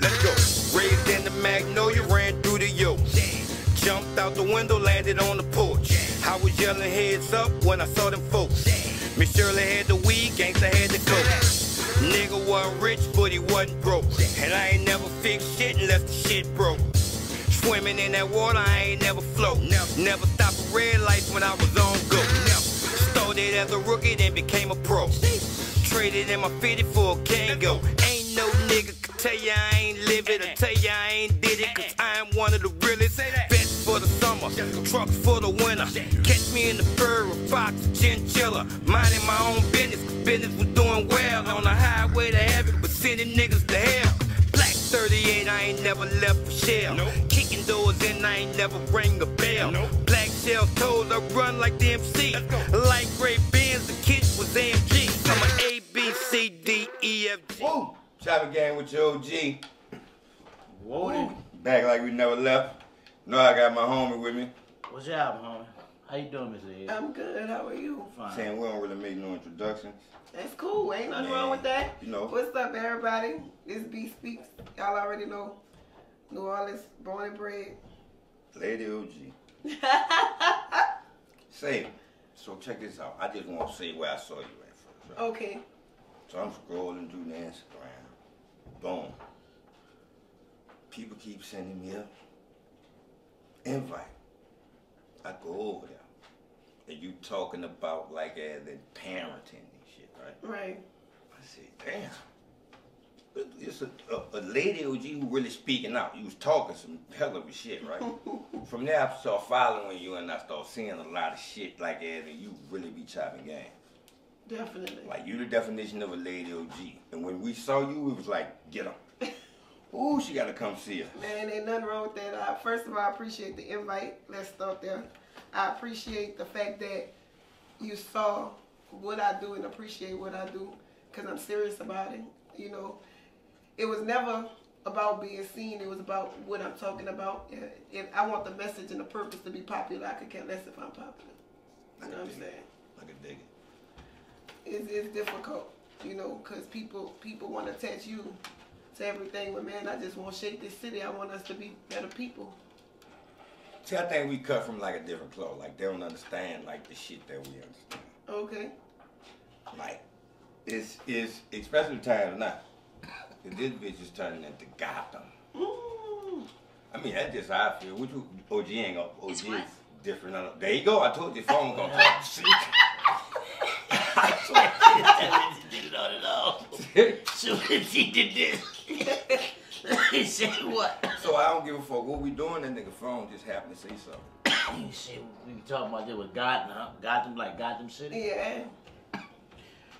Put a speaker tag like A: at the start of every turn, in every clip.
A: Let's go. Raised in the Magnolia, ran through the yoke. Jumped out the window, landed on the porch. I was yelling heads up when I saw them folks. Miss Shirley had the weed, gangsta had the coke. Nigga wasn't rich, but he wasn't broke. And I ain't never fixed shit unless the shit broke. Swimming in that water, I ain't never float. Never stopped a red light when I was on go. Started as a rookie, then became a pro. Traded in my 50 for a Kango. Ain't no nigga could tell ya I ain't live it or tell ya I ain't did it, cause I am one of the realest. Best for the summer, trucks for the winter. Catch me in the fur, a fox, a chinchilla. Minding my own business, business was doing well. On the highway to heaven, but sending niggas to hell. Black 38, I ain't never left for shell. Kicking doors in, I ain't never rang a bell. Black shell toes, I run like the MC. Light gray Benz, the kid was AMG. I'm an A, B, C, D, E, F, G. Woo! Choppin' gang with your OG.
B: Whoa.
A: Back like we never left. Know I got my homie with me.
B: What's your album, homie? How you doing, Mr. Ed?
C: I'm good. How are you?
B: Fine.
A: Saying we don't really make no introductions.
C: That's cool. Ain't nothing wrong with that.
A: You know.
C: What's up, everybody? This B Speaks. Y'all already know. New Orleans, born and bred.
A: Lady OG. Say, so check this out. I just want to say where I saw you at first. Right?
C: Okay.
A: So I'm scrolling through the Instagram. Boom. People keep sending me an invite. I go over there. And you talking about like as in parenting and shit, right?
C: Right.
A: I said, damn. It's a lady OG who really speaking out. You was talking some hell of a shit, right? From there, I started following you and I started seeing a lot of shit like as in you really be chopping game.
C: Definitely.
A: Like you the definition of a lady OG. And when we saw you, it was like, get her. Ooh, she gotta come see her.
C: Man, ain't nothing wrong with that. First of all, I appreciate the invite. Let's start there. I appreciate the fact that you saw what I do and appreciate what I do because I'm serious about it. You know, it was never about being seen. It was about what I'm talking about. If I want the message and the purpose to be popular, I could care less if I'm popular. You know what I'm saying?
A: I can dig it.
C: It's difficult, you know, because people want to attach you to everything. But man, I just want to shake this city. I want us to be better people.
A: See, I think we cut from like a different cloth. Like they don't understand like the shit that we understand.
C: Okay.
A: Like it's especially times now. This bitch is turning into Gotham. I mean that's just how I feel. Which OG ain't gonna OG is different. There you go. I told you phone gonna talk. See?
B: I told you to do it on and off. So he did this. He said what?
A: So I don't give a fuck what we doing. That nigga phone just happened to say something.
B: He said we talking about this with Gotham, huh? Gotham like Gotham City?
C: Yeah.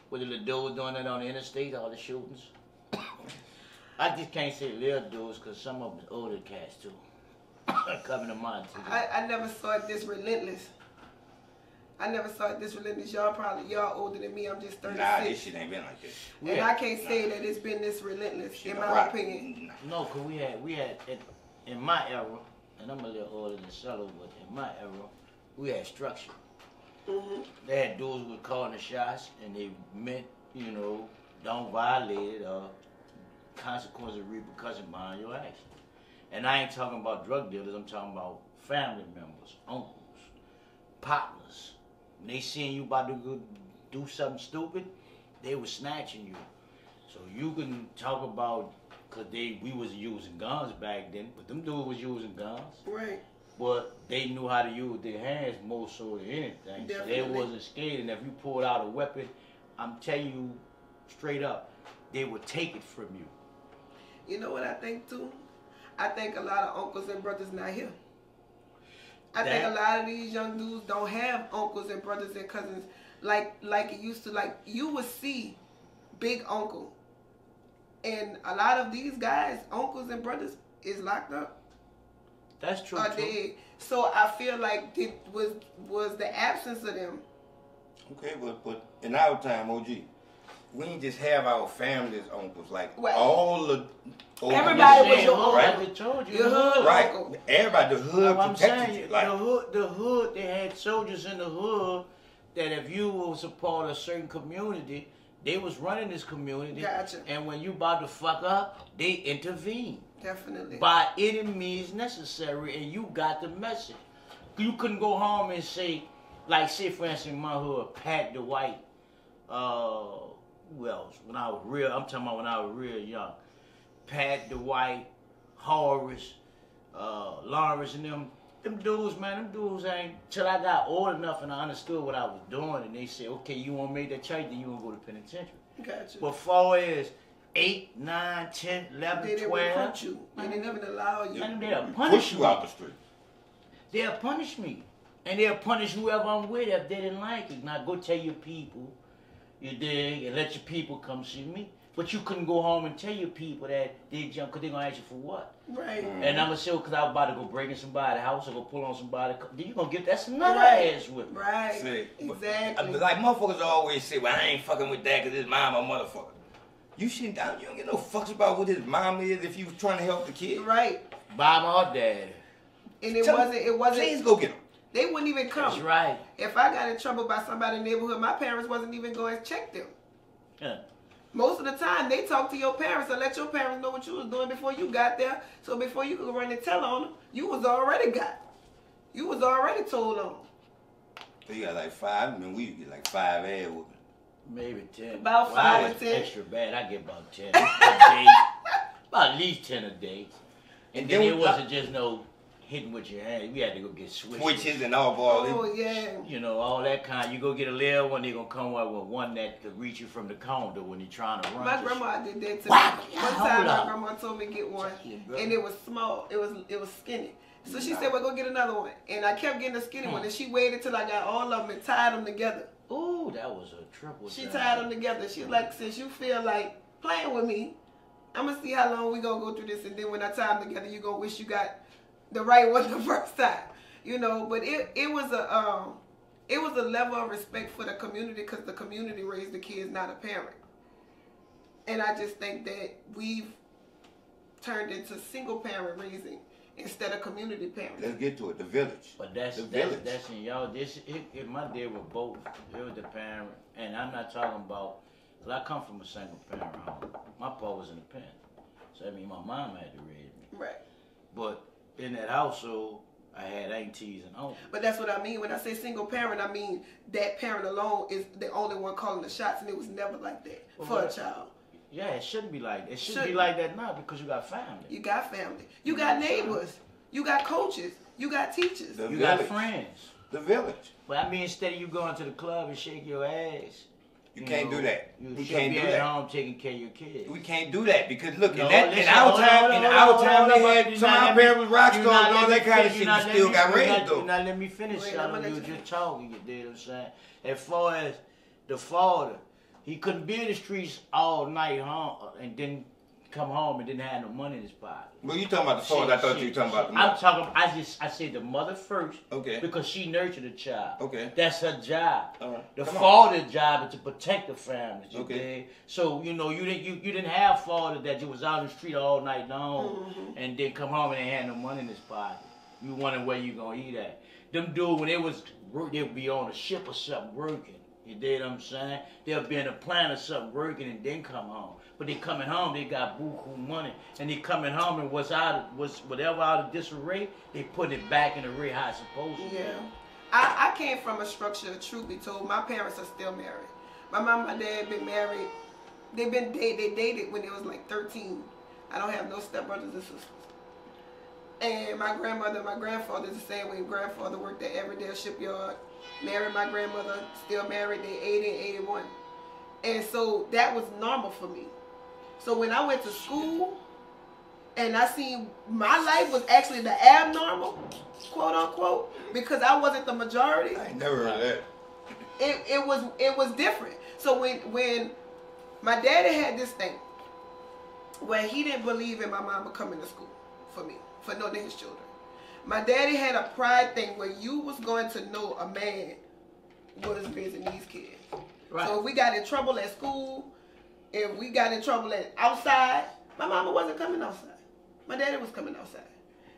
B: What the little dudes doing that on the interstate, all the shootings? I just can't say little dudes because some of them older cats too. Coming to mind too.
C: I never saw it this relentless. I never saw it this relentless. Y'all older than me. I'm just 36.
A: Nah, this shit ain't been like this.
C: And I can't say that it's been this relentless, in my opinion.
B: No, cause we had in my era, and I'm a little older than Marcelo, but in my era, we had structure. They had dudes who were calling the shots, and they meant, you know, don't violate it or consequences of repercussion behind your action. And I ain't talking about drug dealers. I'm talking about family members, uncles, partners. When they seeing you about to go do something stupid, they was snatching you. So you can talk about, cause we was using guns back then, but them dudes was using guns.
C: Right.
B: But they knew how to use their hands more so than anything.
C: Definitely.
B: So they wasn't scared, and if you pulled out a weapon, I'm telling you straight up, they would take it from you.
C: You know what I think too? I think a lot of uncles and brothers not here. I think a lot of these young dudes don't have uncles and brothers and cousins like it used to. Like you would see big uncle, and a lot of these guys, uncles and brothers, is locked up.
B: That's true too.
C: Dead. So I feel like it was the absence of them.
A: Okay, but in our time, OG, we didn't just have our families uncles, like
C: Well,
A: all the
C: everybody was your uncle.
A: right?
B: I just told you.
C: Your hood
A: Right.
C: uncle.
A: Everybody, the hood
B: I'm
A: protected
B: saying
A: you. Like,
B: the hood, they had soldiers in the hood that if you was a part of a certain community, They was running this community.
C: Gotcha.
B: And when you about to fuck up, they intervene.
C: Definitely.
B: By any means necessary, and you got the message. You couldn't go home and say, like, say for instance, in my hood, Pat the White, who else? When I was real, I'm talking about when I was real young. Pat the White, Horace, Lawrence, and them dudes, man, them dudes ain't, till I got old enough and I understood what I was doing, and they said, okay, you want to make that change, then you want to go to penitentiary.
C: Gotcha.
B: But far as 8, 9, 10, 11,
C: They didn't
B: 12.
C: recruit you. They didn't even allow you.
B: And they'll
D: Push
B: punish
D: you
B: me.
D: out the street.
B: They'll punish me. And they'll punish whoever I'm with if they didn't like it. Now go tell your people, you dig, and let your people come see me. But you couldn't go home and tell your people that they jump, because they're going to ask you for what?
C: Right.
B: And I'm going to say, because I was about to go break in somebody's house or go pull on somebody. Then you're going to get, that's another ass whipping.
C: Right.
D: See,
C: Exactly.
D: But like motherfuckers always say, well, I ain't fucking with that because his mom a motherfucker. You shouldn't, you don't get no fucks about what his mom is if you was trying to help the kid.
C: Right.
B: Mama or dad.
C: And it wasn't.
D: Please go get him.
C: They wouldn't even come.
B: That's right.
C: If I got in trouble by somebody in the neighborhood, my parents wasn't even going to check them.
B: Yeah.
C: Most of the time, they talk to your parents and let your parents know what you was doing before you got there. So before you could run and tell on them, you was already got. You was already told on.
D: So you got like 5, I mean, we get like 5 ass whooping.
B: Maybe 10.
C: About
B: Well,
C: 5
B: I
C: or
B: was
C: 10.
B: extra bad. I get about 10 a day. About at least 10 a day. And then it wasn't just no hitting with your hand. We had to go get
D: Switches and all balls.
C: Oh, yeah.
B: You know, all that kind. You go get a little one, they're going to come up with one that could reach you from the counter when you're trying to run.
C: My grandma did that too.
B: Wow.
C: One
B: Hold
C: time, my
B: up.
C: grandma told me to get one,
B: Yeah, bro.
C: and it was small. It was skinny. So she said, "Well, go get another one." And I kept getting the skinny one, and she waited till I got all of them and tied them together.
B: Ooh, that was a triple.
C: She
B: time.
C: tied them together. She's like, "Since you feel like playing with me, I'm gonna see how long we gonna go through this, and then when I tie them together, you gonna wish you got the right one the first time." You know, but it was a level of respect for the community because the community raised the kids, not a parent. And I just think that we've turned into single parent raising instead of community parenting.
D: Let's get to it. The village.
B: But that's
D: the village.
B: that's in y'all. My deal with both. It was the parent, and I'm not talking about. Cause I come from a single parent home. My pa was independent, so I mean my mom had to raise me.
C: Right.
B: But in that household, I had aunties and uncles.
C: But that's what I mean. When I say single parent, I mean that parent alone is the only one calling the shots, and it was never like that for a child.
B: Yeah, it shouldn't be like that. It shouldn't be
C: Shouldn't.
B: like that now because you got family.
C: You got family. You got neighbors. You got coaches. You got teachers.
D: The
B: You
D: village.
B: got friends.
D: The village.
B: But I mean, instead of you going to the club and shake your ass,
D: You can't do that.
B: You
D: We
B: should
D: can't
B: be
D: do
B: at
D: that.
B: home taking care of your kids.
D: We can't do that because look,
B: No,
D: in our
B: listen,
D: time,
B: hold on,
D: they
B: you're
D: had some of our parents was rock
B: you
D: stars
B: not
D: and all
B: let
D: that
B: me
D: kind of
B: fin-
D: shit.
B: you
D: You
B: not
D: still
B: let
D: got
B: me-
D: raised
B: you
D: though.
B: not let me finish.
C: Wait,
B: Son,
C: I'ma let
B: you
C: you
B: just
C: finish.
B: talking. You did what I'm saying. As far as the father, he couldn't be in the streets all night, and then come home and didn't have no money in his pocket.
D: Well, you talking about the father? I thought you were talking about the
B: I'm
D: mother.
B: talking. I said the mother first.
D: Okay.
B: Because she nurtured the child.
D: Okay.
B: That's her job.
D: All right.
B: The
D: Come on.
B: father's job is to protect the family. You
D: Okay.
B: dig? So you know you didn't have father that you was out in the street all night long and then come home and ain't had no money in his pocket. You wondering where you gonna eat at. Them dudes when they'd be on a ship or something working. You dig what I'm saying? They'll be in a plant or something working and then come home. But they coming home, they got buku money, and they coming home and was whatever out of disarray, they put it back in the array how it's supposed to.
C: Yeah. I came from a structure, truth be told. My parents are still married. My mom and my dad been married. They dated when they was like 13. I don't have no stepbrothers and sisters. And my grandmother and my grandfather is the same way. Grandfather worked at Everdale Shipyard. Married my grandmother, still married. They 80 and 81. And so that was normal for me. So when I went to school and I seen my life was actually the abnormal, quote unquote, because I wasn't the majority.
D: I ain't never heard of that.
C: It was different. So when my daddy had this thing where he didn't believe in my mama coming to school for me, for no his children. My daddy had a pride thing where you was going to know a man was raising these kids.
B: Right.
C: So if we got in trouble at school, if we got in trouble outside, my mama wasn't coming outside. My daddy was coming outside.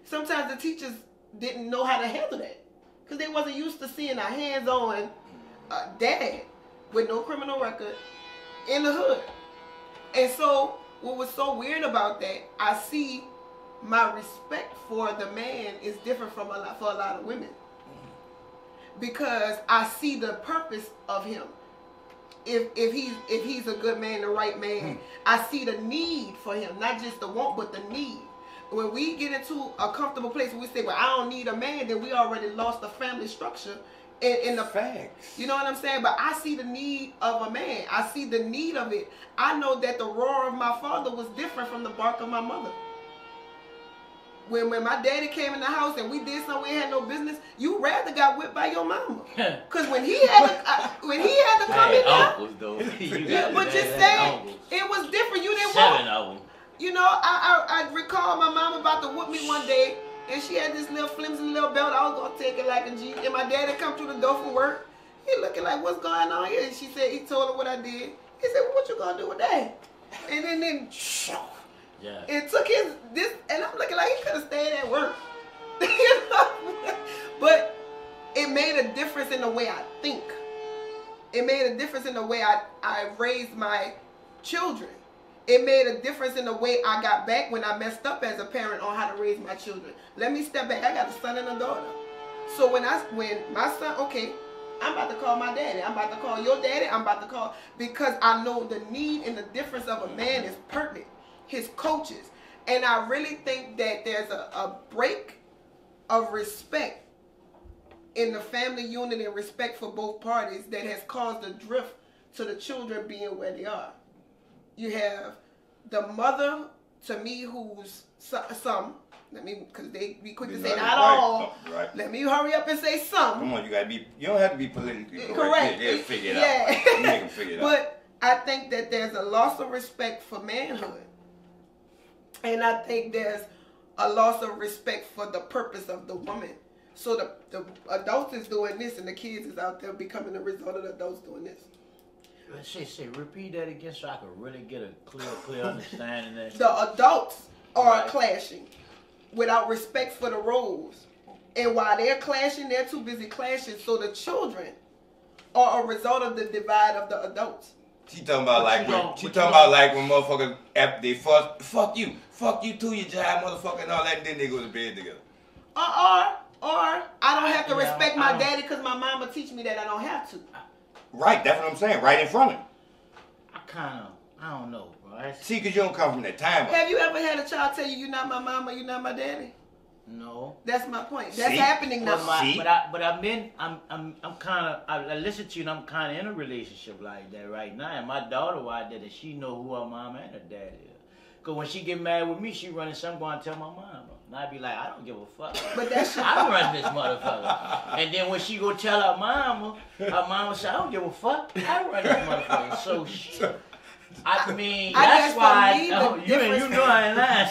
C: Sometimes the teachers didn't know how to handle that because they wasn't used to seeing a hands-on dad with no criminal record in the hood. And so what was so weird about that, I see my respect for the man is different for a lot of women. Because I see the purpose of him. If he's a good man, the right man, I see the need for him, not just the want, but the need. When we get into a comfortable place where we say, well, I don't need a man, then we already lost the family structure in the
D: facts.
C: You know what I'm saying? But I see the need of a man. I see the need of it. I know that the roar of my father was different from the bark of my mother. When my daddy came in the house and we did something we had no business, you rather got whipped by your mama. Cause when he had to come in there, but just saying, it was different. You didn't want. You know, I recall my mama about to whoop me one day, and she had this little flimsy little belt. I was gonna take it like a G. And my daddy come through the door from work. He looking like, what's going on here? And she said, he told her what I did. He said, well, what you gonna do with that? And then yeah. It took this, and I'm looking like he could have stayed at work. You know? But it made a difference in the way I think. It made a difference in the way I raised my children. It made a difference in the way I got back when I messed up as a parent on how to raise my children. Let me step back. I got a son and a daughter. So when my son, okay, I'm about to call my daddy. I'm about to call your daddy. I'm about to call, because I know the need and the difference of a man is pertinent. His coaches. And I really think that there's a break of respect in the family unit and respect for both parties that has caused a drift to the children being where they are. You have the mother, to me, who's some. Let me, because they be quick to say not all. Right. Let me hurry up and say some.
D: Come on, you gotta be. You don't have to be politically
C: correct.
D: They'll figure it out. You make them figure it out.
C: But I think that there's a loss of respect for manhood. And I think there's a loss of respect for the purpose of the woman. So the adults is doing this and the kids is out there becoming the result of the adults doing this.
B: Say, repeat that again so I can really get a clear understanding of that.
C: The adults are clashing without respect for the roles. And while they're clashing, they're too busy clashing. So the children are a result of the divide of the adults.
D: She talking about like when motherfuckers after they fuck you too, you jive motherfucker and all that, and then they go to bed together.
C: Or I don't have to respect my daddy because my mama teach me that I don't have to.
D: Right, that's what I'm saying. Right in front of him.
B: I don't know, bro.
D: See, because you don't come from that time.
C: Have you ever had a child tell you, you're not my mama, you're not my daddy?
B: No.
C: That's my point. That's happening now.
B: But I'm kind of, I listen to you and I'm kind of in a relationship like that right now. And my daughter, why did it? She know who her mama and her daddy is. Because when she get mad with me, she running something going to tell my mama. And I be like, I don't give a fuck.
C: But that's
B: I run this motherfucker. And then when she go tell her mama say, I don't give a fuck. I run this motherfucker. So shit. I mean, that's why you know I ain't lying,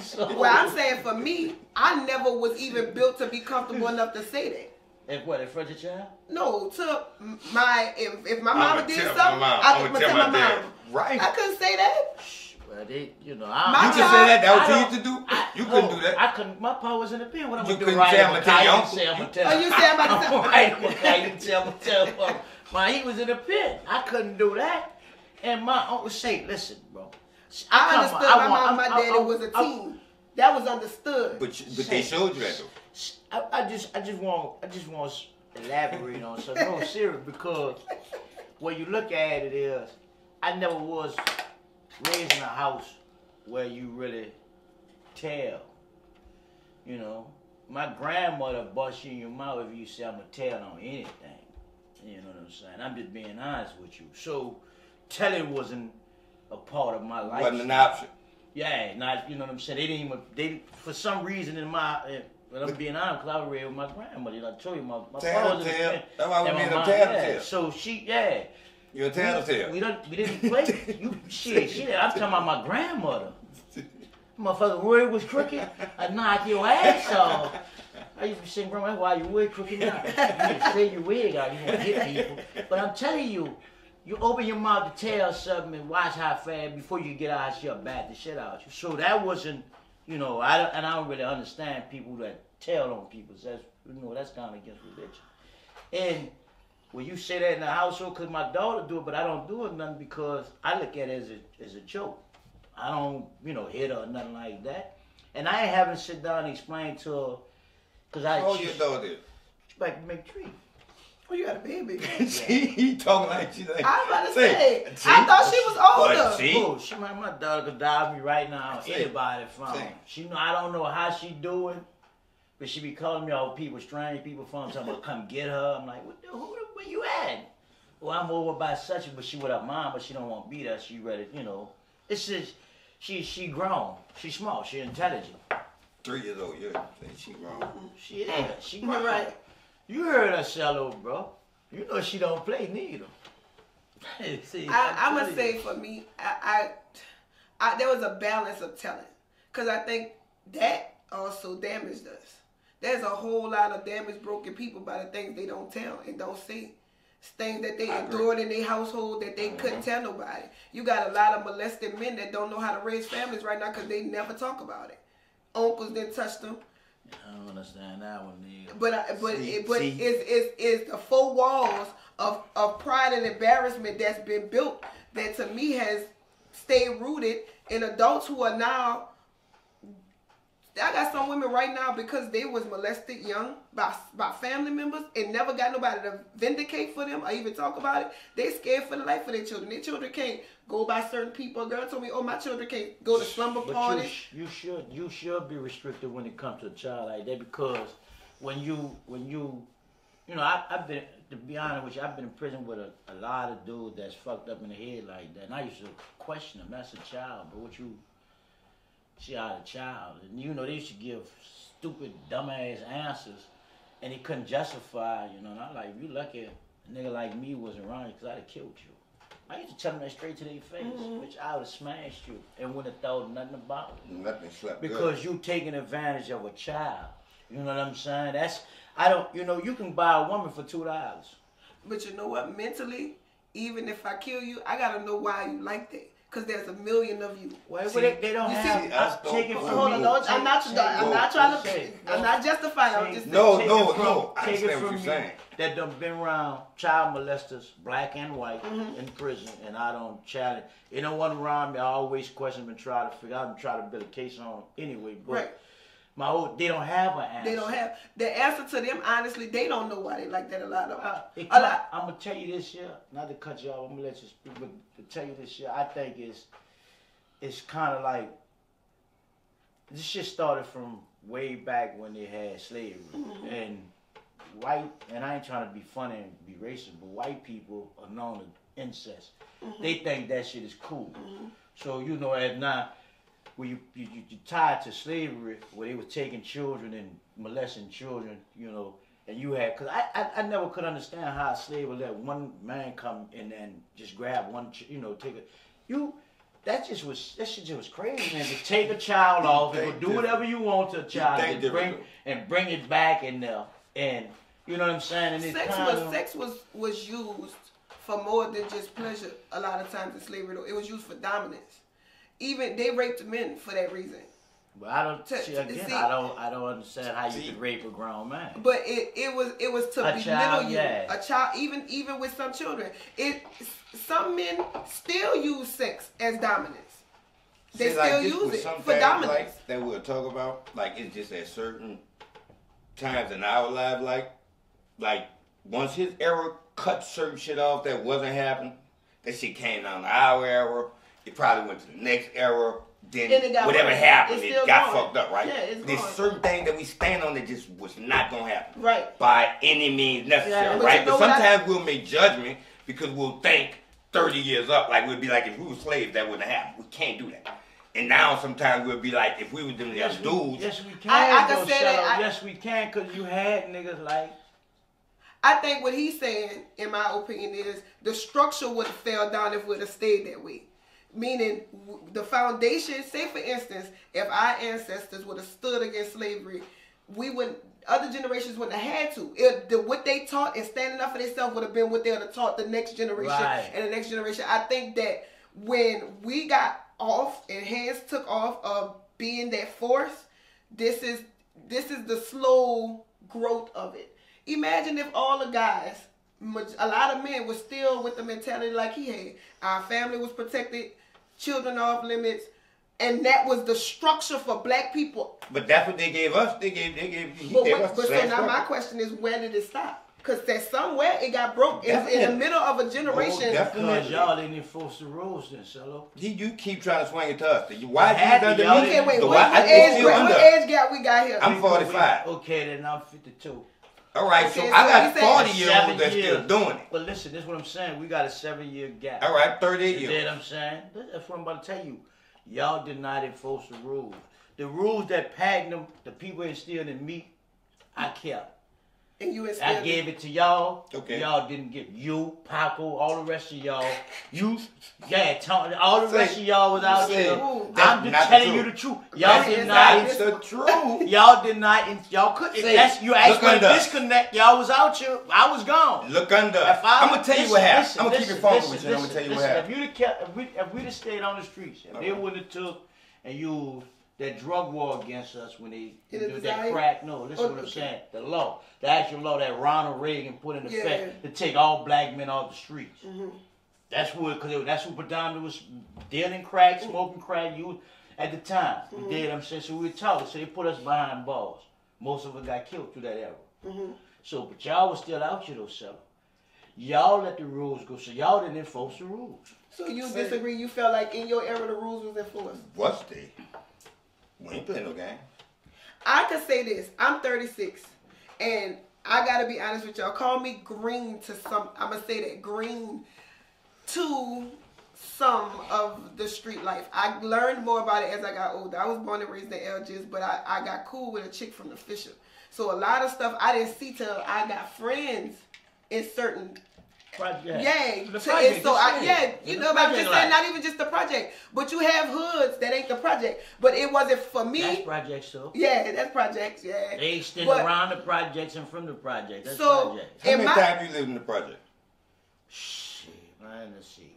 B: so.
C: Well, I'm saying for me, I never was even built to be comfortable enough to say that.
B: If what, in front of your child?
C: No, to if my mama did something, I could tell my mama.
D: Right.
C: I couldn't say that.
B: Well, you
D: could say that. That what you used to do. You couldn't do that.
B: I couldn't. My power was in the pen. What I'm
D: you
B: gonna do?
D: Right. I'm gonna tell
B: you.
C: Oh, you say I'm about to tell.
B: Right. I'm gonna tell. Man, he was in the pen. I couldn't do that. And my uncle say, listen, bro.
C: I understood my mom and my daddy was a team. That was understood.
D: But they showed you that though.
B: I just want to elaborate on something real serious, because when you look at it is, I never was raised in a house where you really tell. You know, my grandmother bust you in your mouth if you say I'm gonna tell on anything. You know what I'm saying? I'm just being honest with you. So telling wasn't a part of my life.
D: Wasn't an option.
B: Yeah, not, you know what I'm saying? They for some reason in my, but I'm being honest, because I was raised with my grandmother. I told you, my father.
D: That's why we made a tattletale.
B: So she,
D: you're a tattletale.
B: We didn't play. Shit. I'm talking about my grandmother. Motherfucker, word was crooked. I knock your ass off. I used to be saying, Grandma, why your wig crooked now? You need to say your wig out. You want to hit people. But I'm telling you, you open your mouth to tell something and watch how fast before you get out, she'll bat the shit out you. So that wasn't, you know, I don't really understand people that tell on people. That's, you know, that's kind of against religion. And Well, you say that in the household because my daughter do it, but I don't do it nothing because I look at it as a joke. I don't, hit her or nothing like that. And I ain't having to sit down and explain to her because I.
D: How old your daughter is?
B: She's about to make 3.
C: Oh, you got a baby.
D: See, he talking like she's like.
C: I was about to say. I thought she was older.
B: Oh, my daughter could die me right now. Anybody from. She know I don't know how she doing, but she be calling me all people, strange people from somewhere, come get her. I'm like, where you at? Well, I'm over by such, but she with her mom, but she don't want to be there. She ready, It's just she grown. She small. She intelligent.
D: 3 years old, yeah. She grown.
B: She is. She grown. Right. You heard her shallow, bro. You know she don't play neither. See,
C: I must say for me, I there was a balance of telling, because I think that also damaged us. There's a whole lot of damaged, broken people by the things they don't tell and don't see. It's things that they endured in their household that they couldn't tell nobody. You got a lot of molested men that don't know how to raise families right now because they never talk about it. Uncles didn't touch them.
B: I don't understand that one either.
C: But it's the 4 walls of pride and embarrassment that's been built that to me has stayed rooted in adults who are now. I got some women right now because they was molested young by family members and never got nobody to vindicate for them or even talk about it. They scared for the life of their children. Their children can't go by certain people. A girl told me, "Oh, my children can't go to slumber parties."
B: You should be restricted when it comes to a child like that, because when you I've been, to be honest with you, I've been in prison with a lot of dudes that's fucked up in the head like that, and I used to question them. That's a child, but what you. She had a child, and they used to give stupid, dumbass answers, and he couldn't justify, And I'm like, you lucky a nigga like me wasn't around because I'd have killed you. I used to tell them that straight to their face, which I would have smashed you and wouldn't have thought nothing about it.
D: Nothing slept
B: because you taking advantage of a child. You know what I'm saying? You can buy a woman for $2.
C: But you know what? Mentally, even if I kill you, I gotta know why you like that. Because there's a million of you.
B: Well, they don't have. Take it from
C: hold on, I'm not trying to. I'm not justifying. I'm just
D: no. I
B: Take it
D: understand what
B: from
D: you're saying.
B: That done been around child molesters, black and white, in prison, and I don't challenge. Anyone around me, I always question and try to figure out and try to build a case on anyway. But they don't have an answer.
C: They don't have the answer to them. Honestly, they don't know why they like that. A lot of
B: I'm gonna tell you this year, not to cut you off. I'm gonna let you speak, but to tell you this year, I think it's kind of like this shit started from way back when they had slavery and white. And I ain't trying to be funny and be racist, but white people are known to incest. They think that shit is cool. So as now. Where you tied to slavery, where they were taking children and molesting children, and you had, because I never could understand how a slave would let one man come and then just grab one, take it. That shit just was crazy, man. To take a child off and do whatever you want to a child and bring it back in there, and you know what I'm saying. And
C: sex was used for more than just pleasure. A lot of times in slavery, though, it was used for dominance. Even they raped men for that reason.
B: But I don't I don't understand how you could rape a grown man.
C: But it was to belittle you.
B: Yeah.
C: A child, even with some children, some men still use sex as dominance. They still use it for dominance.
D: That we'll talk about, like it's just at certain times in our life, like once his era cut certain shit off that wasn't happening, that shit came down to our era. It probably went to the next era. Then whatever happened, it got fucked up, right?
C: Yeah,
D: There's certain things that we stand on that just was not gonna happen,
C: right?
D: By any means necessary, right? But sometimes we'll make judgment because we'll think 30 years up, like we'll be like, if we were slaves, that wouldn't happen. We can't do that. And now sometimes we'll be like, if we were them dudes,
B: yes we can. Yes we can, because you had niggas like.
C: I think what he's saying, in my opinion, is the structure would have fell down if it would have stayed that way. Meaning, the foundation, say for instance, if our ancestors would have stood against slavery, other generations wouldn't have had to. What they taught and standing up for themselves would have been what they would have taught the next generation and the next generation. I think that when we got off and hands took off of being that force, this is the slow growth of it. Imagine if all the guys a lot of men were still with the mentality like he had. Our family was protected, children off limits, and that was the structure for black people.
D: But that's what they gave us. They gave us.
C: But so now my question is, where did it stop? Because that somewhere it got broke in the middle of a generation.
B: Because y'all didn't enforce the rules then, Cello.
D: You keep trying to swing it to us. Why
B: had
D: you
B: to, y'all
C: Okay, wait,
D: so
C: what age gap we got here?
D: I'm 45.
B: Okay, then I'm 52.
D: All right,
C: Okay,
D: so
C: so
D: I got
C: you said
D: 40-year-olds that's still doing it.
B: But listen, this is what I'm saying. We got a 7-year gap.
D: All right, 38
B: You
D: years.
B: know what I'm saying? That's what I'm about to tell you. Y'all did not enforce the rules. The rules that Pagnum, the people instilled in me, I kept.
C: And you
B: I gave it to y'all.
D: Okay.
B: Y'all didn't get you, Paco, all the rest of y'all. All the rest of y'all was out here. I'm just telling you the truth. Y'all did not.
D: It's the truth.
B: Y'all did not. Y'all couldn't. You asked for a disconnect. Y'all was out here. I was gone.
D: Look under. I'm gonna tell you what happened. I'm gonna keep it phone with you. I'm gonna tell you what happened.
B: If we'd have stayed on the streets, if they wouldn't have took and used that drug war against us when they did that crack. No, this is what I'm saying. The law, the actual law that Ronald Reagan put in effect to take all black men off the streets. That's what, because that's what predominantly was dealing crack, smoking crack, youth at the time. You did what I'm saying? So we were talking. So they put us behind bars. Most of us got killed through that era. So, but y'all was still out here though, so y'all let the rules go. So y'all didn't enforce the rules.
C: So you disagree? You felt like in your era the rules was enforced?
D: What's they? We ain't playing no game.
C: I could say this. I'm 36, and I gotta be honest with y'all. Call me green to some. I'm gonna say that green to some of the street life. I learned more about it as I got older. I was born and raised in Elgis, but I got cool with a chick from the Fisher. So a lot of stuff I didn't see till I got friends in certain.
B: Project.
C: Yeah,
B: you know, but I'm just saying, not
C: even just the project, but you have hoods that ain't the project. But it wasn't for me.
B: That's projects, though.
C: Yeah, that's projects. Yeah,
B: they extend around the projects and from the project. That's
C: so
B: projects.
D: How many times you lived in the project?
B: Shit, man, let's see.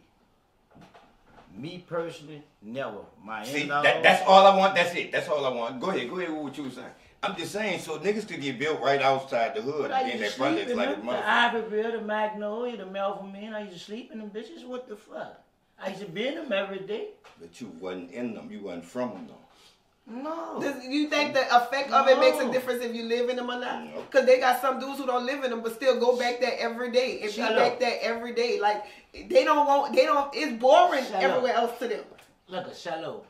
B: Me personally, never.
D: See, that's all I want. That's it. That's all I want. Go ahead with what you were saying. I'm just saying, so niggas could get built right outside the hood and be in that project like a motherfucker.
B: The Ivoryville, the Magnolia, the Melvin, I used to sleep in them bitches. What the fuck? I used to be in them every day.
D: But you wasn't in them. You wasn't from them, though.
B: No.
C: Do you think the effect of it makes a difference if you live in them or not? Because they got some dudes who don't live in them but still go back there every day and be back there every day. Like, it's boring everywhere else to them.
B: Look at Shallow.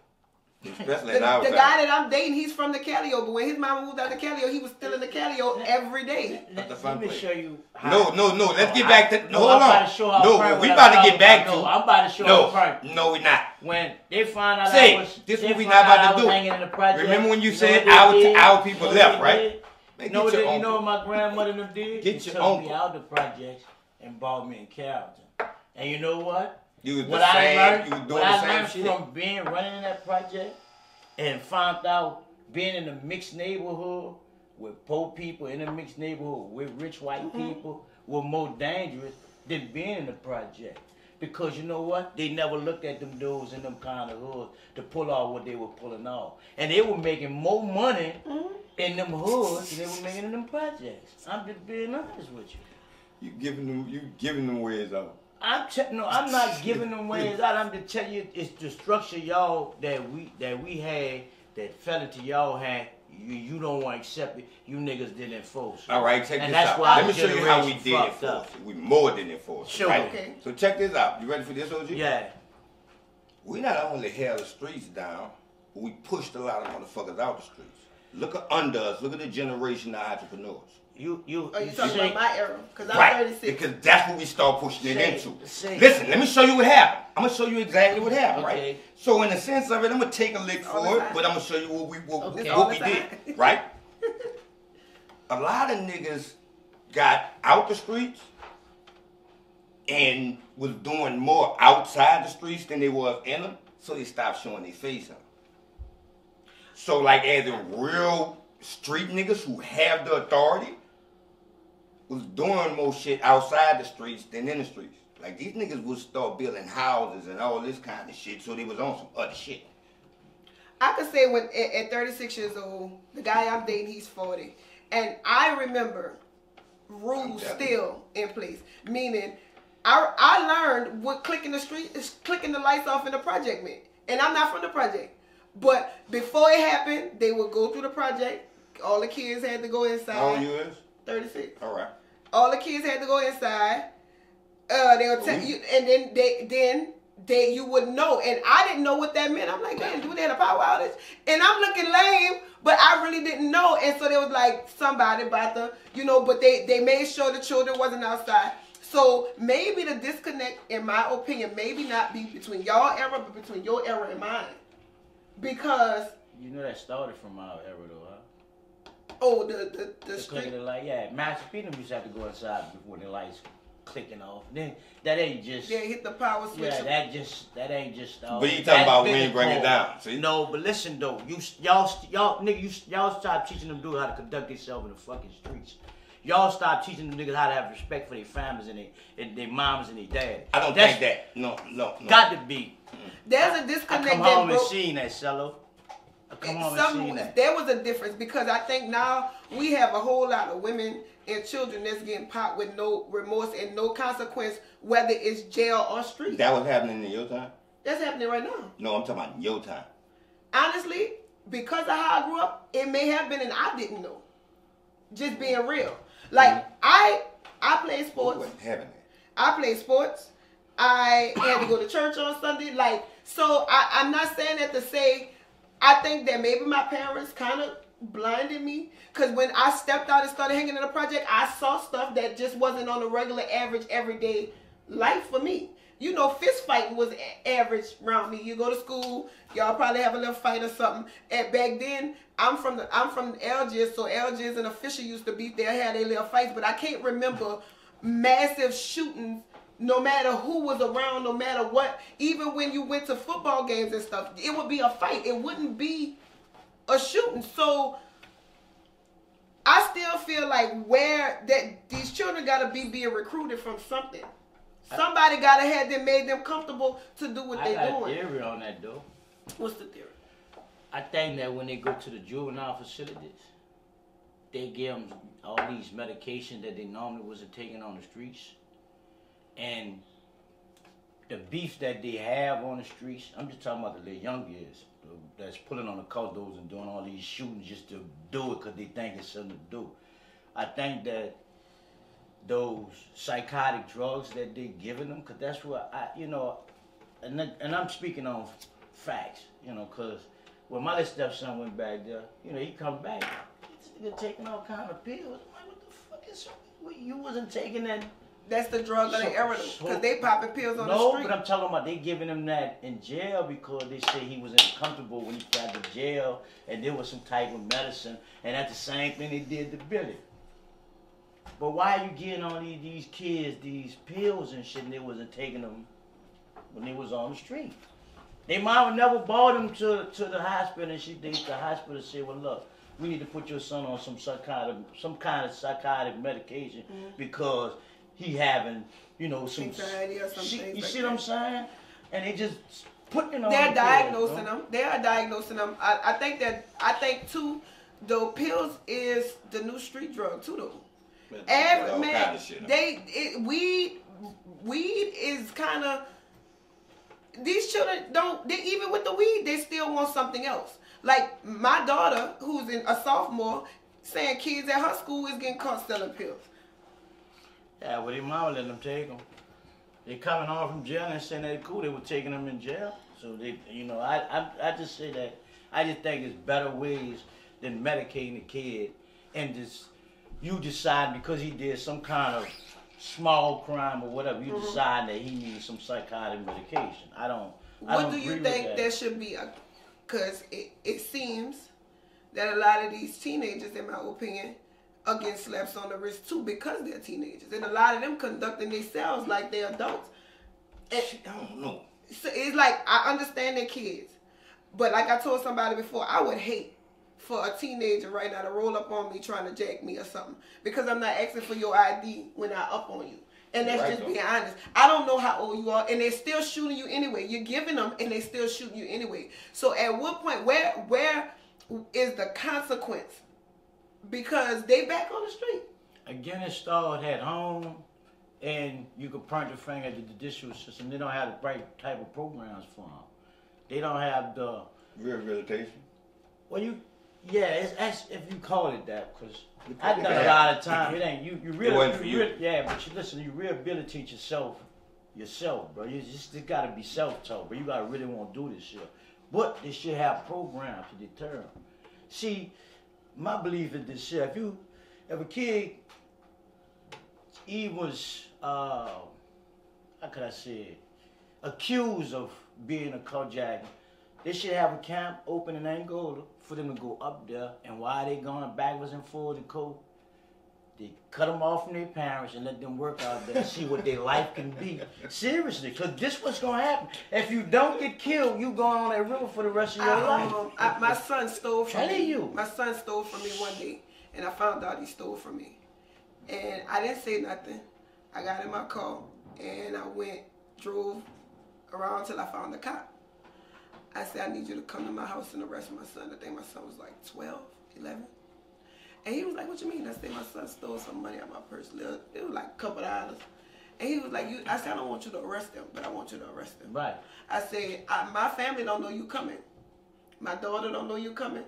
D: Especially
C: the guy that I'm dating, he's from the Calio, but when his mama moved out to Calio, he was still in the Calio every day.
B: Let me show you how.
D: No. Let's get back to. Hold on. We
B: about
D: to get back to.
B: I'm about to show you.
D: No, we're not.
B: When they find out
D: this is what we not about to do.
B: Hanging in the project,
D: remember when you said our people left, right?
B: You know what my grandmother and them did?
D: Get your
B: took me out the projects and bought me in Carrollton. And you know what?
D: You was the same. You was doing the same shit.
B: From running in that project and found out being in a mixed neighborhood with poor people in a mixed neighborhood with rich white people were more dangerous than being in the project. Because you know what? They never looked at them dudes in them kind of hoods to pull off what they were pulling off. And they were making more money in them hoods than they were making in them projects. I'm just being honest with you.
D: You giving them ways out.
B: I'm not giving them ways out. I'm just telling you, it's the structure y'all that we had, that fell into y'all had. You don't want to accept it. You niggas didn't enforce it.
D: All right, check this out. Let me show you how we did enforce it. We more than enforce it.
B: Sure.
D: Right?
C: Okay.
D: So check this out. You ready for this, OG?
B: Yeah.
D: We not only held the streets down, but we pushed a lot of motherfuckers out the streets. Look at under us. Look at the generation of entrepreneurs.
C: You talking about my era? Because I'm
D: right,
C: 36.
D: because that's what we start pushing it into. Listen, let me show you what happened. I'm gonna show you exactly what happened, right? So in the sense of it, I'm gonna take a lick for it, but I'm gonna show you what we did, right? A lot of niggas got out the streets and was doing more outside the streets than they was in them, so they stopped showing their face on. So like as in real street niggas who have the authority was doing more shit outside the streets than in the streets. Like these niggas would start building houses and all this kind of shit, so they was on some other shit.
C: I could say when at 36 years old, the guy I'm dating, he's 40. And I remember rules still in place. Meaning, I learned what clicking the street is clicking the lights off in the project meant. And I'm not from the project. But before it happened, they would go through the project. All the kids had to go inside.
D: How old you is?
C: 36.
D: All right.
C: All the kids had to go inside. They'll tell you, and then you would know. And I didn't know what that meant. I'm like, man, do they have a power outage? And I'm looking lame, but I really didn't know. And so there was like somebody about the, but they made sure the children wasn't outside. So maybe the disconnect, in my opinion, maybe not be between y'all era, but between your era and mine. Because
B: that started from our era though, huh?
C: Oh, the street.
B: The light, yeah. Master Peter used to have to go inside before the lights clicking off. Then that ain't just.
C: Yeah, hit the power switch.
B: Yeah, that ain't just.
D: But you talking about when you bring it down? See?
B: No, but listen though, y'all stop teaching them dudes how to conduct themselves in the fucking streets. Y'all stop teaching them niggas how to have respect for their families and their moms and their dads.
D: I don't think that. No.
B: Got to be.
C: There's a disconnect.
B: I come home and seen that, Cello.
C: There was a difference because I think now we have a whole lot of women and children that's getting popped with no remorse and no consequence, whether it's jail or street.
D: That was happening in your time?
C: That's happening right now.
D: No, I'm talking about your time.
C: Honestly, because of how I grew up, it may have been and I didn't know. Just being real. Like, I played sports.
D: You wasn't having it.
C: I played sports. I had to go to church on Sunday. Like, so I'm not saying that to say, I think that maybe my parents kind of blinded me. Because when I stepped out and started hanging in the project, I saw stuff that just wasn't on the regular, average, everyday life for me. Fist fighting was average around me. You go to school, y'all probably have a little fight or something. And back then, I'm from Algiers, so Algiers and official used to beat their hair, they little fights. But I can't remember massive shootings, no matter who was around, no matter what. Even when you went to football games and stuff, it would be a fight. It wouldn't be a shooting. So I still feel like these children got to be being recruited from something. Somebody got to have them, made them comfortable to do what they're doing.
B: I got a theory on that, though.
C: What's the theory?
B: I think that when they go to the juvenile facilities, they give them all these medications that they normally wasn't taking on the streets. And the beef that they have on the streets, I'm just talking about the little young kids that's pulling on the cutthroats and doing all these shootings just to do it because they think it's something to do. I think that those psychotic drugs that they're giving them, because that's what and I'm speaking on facts, because when my little stepson went back there, he come back, he's taking all kind of pills. I'm like, what the fuck is you wasn't taking that?
C: That's the drug of the era, because they popping pills on the street.
B: No, but I'm talking about they giving him that in jail because they say he was uncomfortable when he got to jail, and there was some type of medicine, and that's the same thing they did to Billy. But why are you getting all these kids these pills and shit, and they wasn't taking them when they was on the street? They mama never brought them to the hospital, and the hospital said, well, look, we need to put your son on some kind of psychotic medication because he having, some
C: anxiety or something.
B: You see what I'm saying? And they just putting it on.
C: They're diagnosing them. They are diagnosing them. I think too, the pills is the new street drug too, though. Weed is kind of, these children even with the weed, they still want something else. Like my daughter, who's a sophomore, saying kids at her school is getting caught selling pills.
B: Yeah, well, their mama let them take them. They coming home from jail and saying that cool, they were taking them in jail. So they, I just say that, I just think there's better ways than medicating the kid and just, you decide because he did some kind of small crime or whatever, you decide that he needs some psychotic medication.
C: What do you think there should be? Because it seems that a lot of these teenagers, in my opinion, are getting slaps on the wrist too because they're teenagers. And a lot of them conducting themselves like they're adults. And
D: I don't know.
C: So it's like, I understand they're kids. But like I told somebody before, I would hate for a teenager right now to roll up on me trying to jack me or something. Because I'm not asking for your ID when I up on you. And that's just being honest. I don't know how old you are, and they're still shooting you anyway. You're giving them, and they're still shooting you anyway. So at what point, where is the consequence? Because they back on the street.
B: Again, it started at home, and you could point the finger at the judicial system. They don't have the right type of programs for them. They don't have the
D: rehabilitation.
B: Well, it's if you call it that, because I've done a lot of time. It ain't you really, yeah. But you listen, you rehabilitate yourself, bro. You just gotta be self-taught, bro. You gotta really want to do this shit. But they should have programs to deter them. See, my belief is this shit. If a kid, he was, how could I say it, accused of being a carjacker, they should have a camp open in Angola for them to go up there, and while they going backwards and forwards to court, they cut them off from their parents and let them work out there and see what their life can be. Seriously, because this what's going to happen. If you don't get killed, you going on that river for the rest of your life.
C: My son stole from me.
B: You.
C: My son stole from me one day, and I found out he stole from me. And I didn't say nothing. I got in my car, and I drove around till I found the cop. I said, I need you to come to my house and arrest my son. I think my son was like 12, 11. And he was like, what you mean? I said, my son stole some money out of my purse. It was like a couple of dollars. And he was like, I said, I don't want you to arrest him, but I want you to arrest him.
B: Right.
C: I said, my family don't know you coming. My daughter don't know you coming.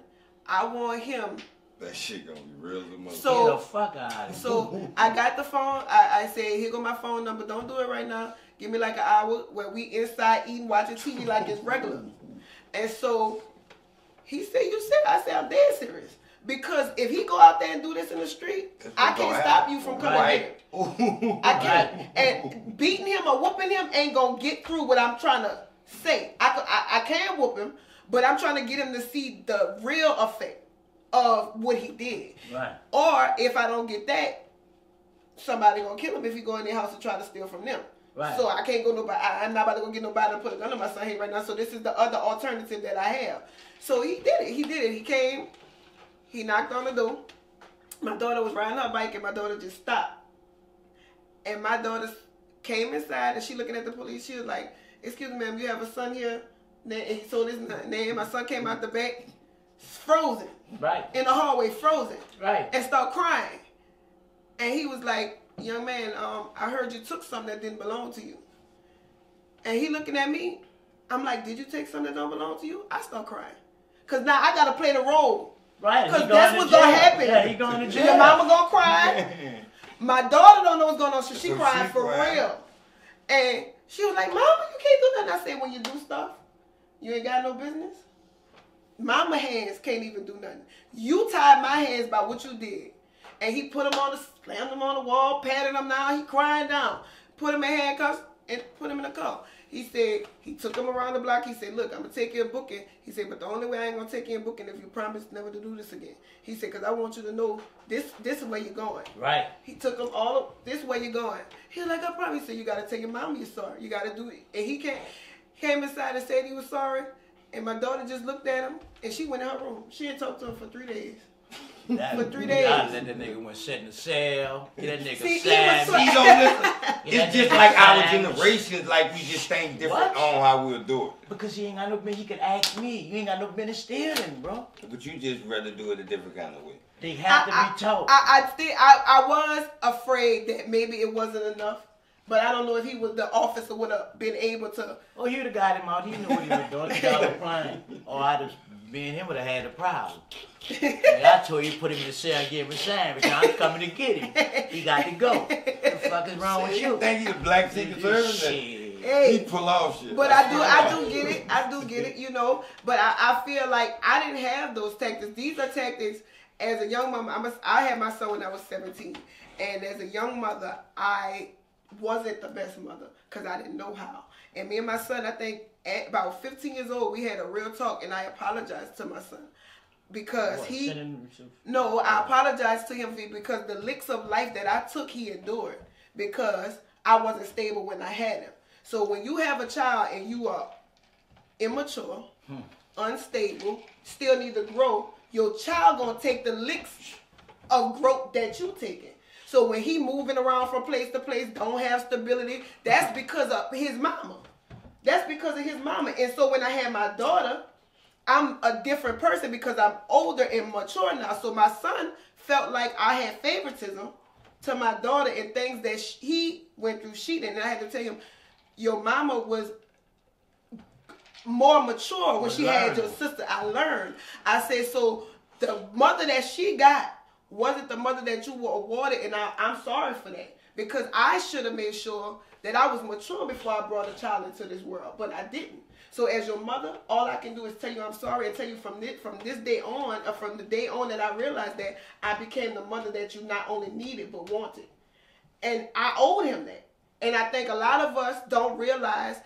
C: I want him.
D: That shit gonna be real as a mother.
C: So,
B: get the fuck out of here.
C: So I got the phone. I said, here go my phone number. Don't do it right now. Give me like an hour where we inside eating, watching TV like it's regular. And so he said, you serious? I said, I'm dead serious. Because if he go out there and do this in the street, I can't stop you from coming here. I can't. And beating him or whooping him ain't going to get through what I'm trying to say. I can whoop him, but I'm trying to get him to see the real effect of what he did.
B: Right.
C: Or if I don't get that, somebody going to kill him if he go in their house and try to steal from them. Right. So I can't go nobody. I'm not about to go get nobody and put a gun on my son's head right now. So this is the other alternative that I have. So he did it. He came. He knocked on the door. My daughter was riding her bike and my daughter just stopped. And my daughter came inside and she looking at the police. She was like, excuse me, ma'am, you have a son here? And he told his name. My son came out the back, frozen.
B: Right.
C: In the hallway, frozen.
B: Right.
C: And started crying. And he was like, young man, I heard you took something that didn't belong to you. And he looking at me. I'm like, did you take something that don't belong to you? I start crying. Because now I got to play the role.
B: Right.
C: Because that's what's going to happen.
B: Yeah, he going to jail.
C: Your mama going to cry. My daughter don't know what's going on, so she crying for real. And she was like, mama, you can't do nothing. I said, when you do stuff, you ain't got no business. Mama hands can't even do nothing. You tied my hands by what you did. And he put him slammed him on the wall, patted him down. He crying down. Put him in handcuffs and put him in the car. He said, he took him around the block. He said, look, I'm going to take you in booking. He said, but the only way I ain't going to take you in booking if you promise never to do this again. He said, because I want you to know this is where you're going.
B: Right.
C: He took him this way you're going. He was like, I promise. He said, you got to tell your mom you're sorry. You got to do it. And he came inside and said he was sorry. And my daughter just looked at him, and she went in her room. She didn't talk to him for 3 days. For 3 days.
B: I let that nigga went sit in the cell. Get that nigga
C: sad.
D: You know, listen, it's just like our generations, like we just think different on how we'll do it.
B: Because he ain't got no business. He could ask me. You ain't got no business stealing, bro.
D: But you just rather do it a different kind of way.
B: They have to be taught.
C: I was afraid that maybe it wasn't enough. But I don't know if the officer would have been able to.
B: Oh, he would have got him out. He knew what he was doing. The guy was crying. Or me and him would have had a problem. And I told you, put him in the cell and give him a sign because I'm coming to get him. He got to go. What the fuck is wrong with you?
D: You think he's a black Secret Service?
C: Hey,
D: he pull off shit.
C: But I do get it. I do get it, you know. But I feel like I didn't have those tactics. These are tactics as a young mama. I had my son when I was 17. And as a young mother, I wasn't the best mother because I didn't know how. And me and my son, I think at about 15 years old, we had a real talk, and I apologized to my son because I apologized to him because the licks of life that I took, he endured because I wasn't stable when I had him. So when you have a child and you are immature, unstable, still need to grow, your child gonna take the licks of growth that you taking. So when he moving around from place to place, don't have stability, that's because of his mama. That's because of his mama. And so when I had my daughter, I'm a different person because I'm older and mature now. So my son felt like I had favoritism to my daughter and things that he went through, she didn't. And I had to tell him, your mama was more mature when she had your sister. I learned. I said, so the mother that she got wasn't the mother that you were awarded, and I'm sorry for that. Because I should have made sure that I was mature before I brought a child into this world, but I didn't. So as your mother, all I can do is tell you I'm sorry and tell you from this day on, or from the day on that I realized that I became the mother that you not only needed but wanted. And I owed him that. And I think a lot of us don't realize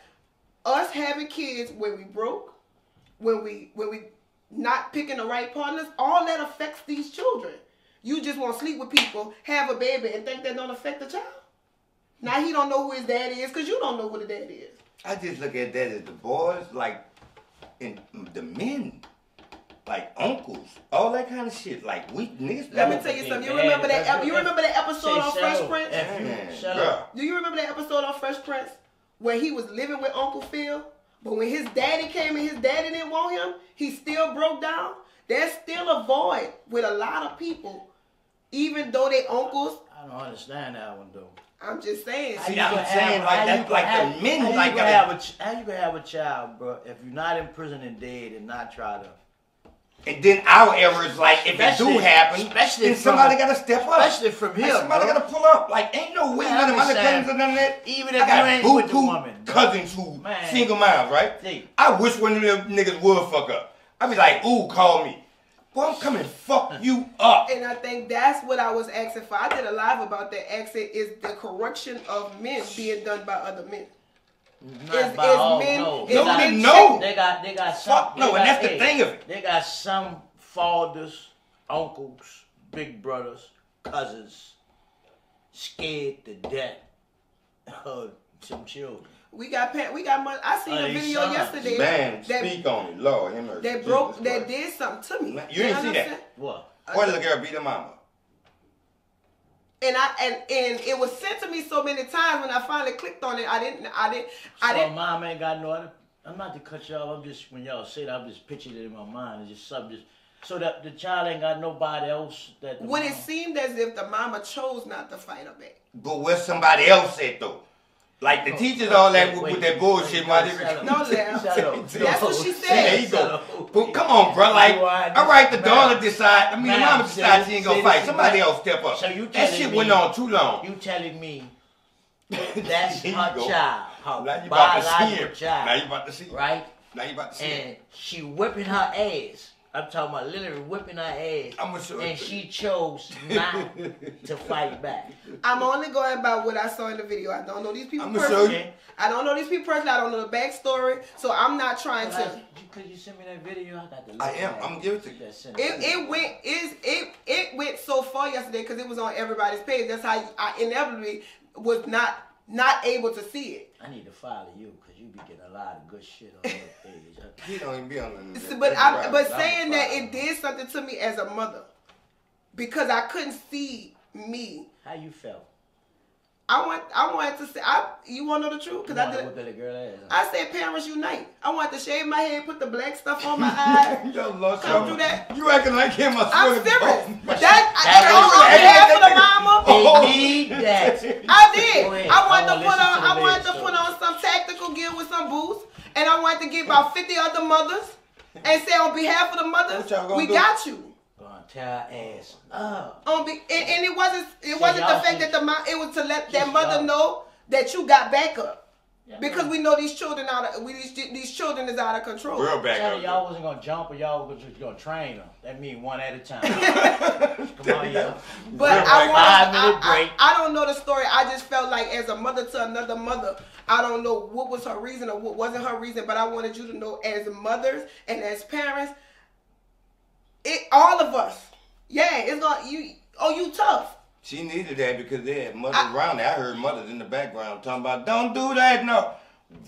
C: us having kids when we broke, when we not picking the right partners, all that affects these children. You just want to sleep with people, have a baby, and think that don't affect the child. Now he don't know who his dad is because you don't know who the dad is.
D: I just look at that as the boys, like, and the men, like uncles, all that kind of shit. Like we niggas.
C: Let me tell you something. You remember that? You remember that episode on Fresh Prince? Do you remember that episode on Fresh Prince where he was living with Uncle Phil, but when his daddy came and his daddy didn't want him, he still broke down? There's still a void with a lot of people, even though they uncles.
B: I don't understand that one though.
C: I'm just saying.
D: See, I'm saying like that's like the men like
B: that. How you gonna have a child, bro, if you're not in prison and dead and not try to?
D: And then our era is like, if it do happen, then somebody got to step up.
B: Especially from him,
D: like somebody got to pull up. Like, ain't no way none of my cousins or none of that.
B: Even if you ain't with the woman.
D: Cousins who single moms, right? See. I wish one of them niggas would fuck up. I'd be like, ooh, call me. Boy, I'm coming fuck you up.
C: And I think that's what I was asking for. I did a live about that. Asking is the correction of men being done by other men.
B: Not by all,
D: no.
B: They got some.
D: Fuck no, and that's the thing of it.
B: They got some fathers, uncles, big brothers, cousins, scared to death of some children.
C: We got money. I seen a video yesterday.
D: Man, speak on it, Lord.
C: That did something to me.
D: You didn't see that?
B: What?
D: Boy, little girl beat her mama.
C: And it was sent to me so many times when I finally clicked on it. I didn't.
B: So mom ain't got no other. I'm not to cut y'all. I'm just when y'all say that, I'm just picturing it in my mind. It's just something. So that the child ain't got nobody else that.
C: When it seemed as if the mama chose not to fight her back.
D: But where somebody else at though? Like the teachers, all that with that bullshit.
C: No, that's what she said.
D: There you go. But come on, bro. Like, all right, the daughter decide. I mean, the mama decide she ain't gonna fight. Somebody else step up.
B: So you
D: that shit went on too long.
B: You telling me that's her child, her
D: now you
B: biological child.
D: Now you about to see it.
B: Right?
D: Now you about to see
B: and
D: it.
B: she whipping her ass. I'm talking about literally whipping her ass. And she chose not to fight back.
C: I'm only going by what I saw in the video. I don't know these people personally. I don't know these people personally. I don't know the backstory. So I'm not trying to.
B: Could you send me that video? I got to.
D: I am. I'm gonna give it to you.
C: It went so far yesterday because it was on everybody's page. That's how I inevitably was not able to see it.
B: I need to follow you because you be getting a lot of good shit on your page.
D: He don't even be on the
C: But saying that it did something to me as a mother because I couldn't see me.
B: How you felt?
C: I wanted to say. You want to know the truth? Because I did. I said, parents unite. I wanted to shave my head, put the black stuff on my eyes. Come through that.
D: You acting like him.
C: I'm serious. That on behalf of the mama.
B: They need that.
C: I did. I wanted to put on some tactical gear with some boots, and I wanted to get about 50 other mothers and say, on behalf of the mothers, we got you.
B: Tear ass up.
C: And it wasn't the fact that the mom. It was to let that mother know that you got back up, because we know these children these children is out of control.
D: Real back up.
B: Y'all wasn't gonna jump, or y'all was just gonna train them. That means one at a time. Come on, y'all.
C: But I don't know the story. I just felt like as a mother to another mother, I don't know what was her reason or what wasn't her reason, but I wanted you to know as mothers and as parents. All of us, it's gonna you tough.
D: She needed that because they had mothers around there. I heard mothers in the background talking about, don't do that, no.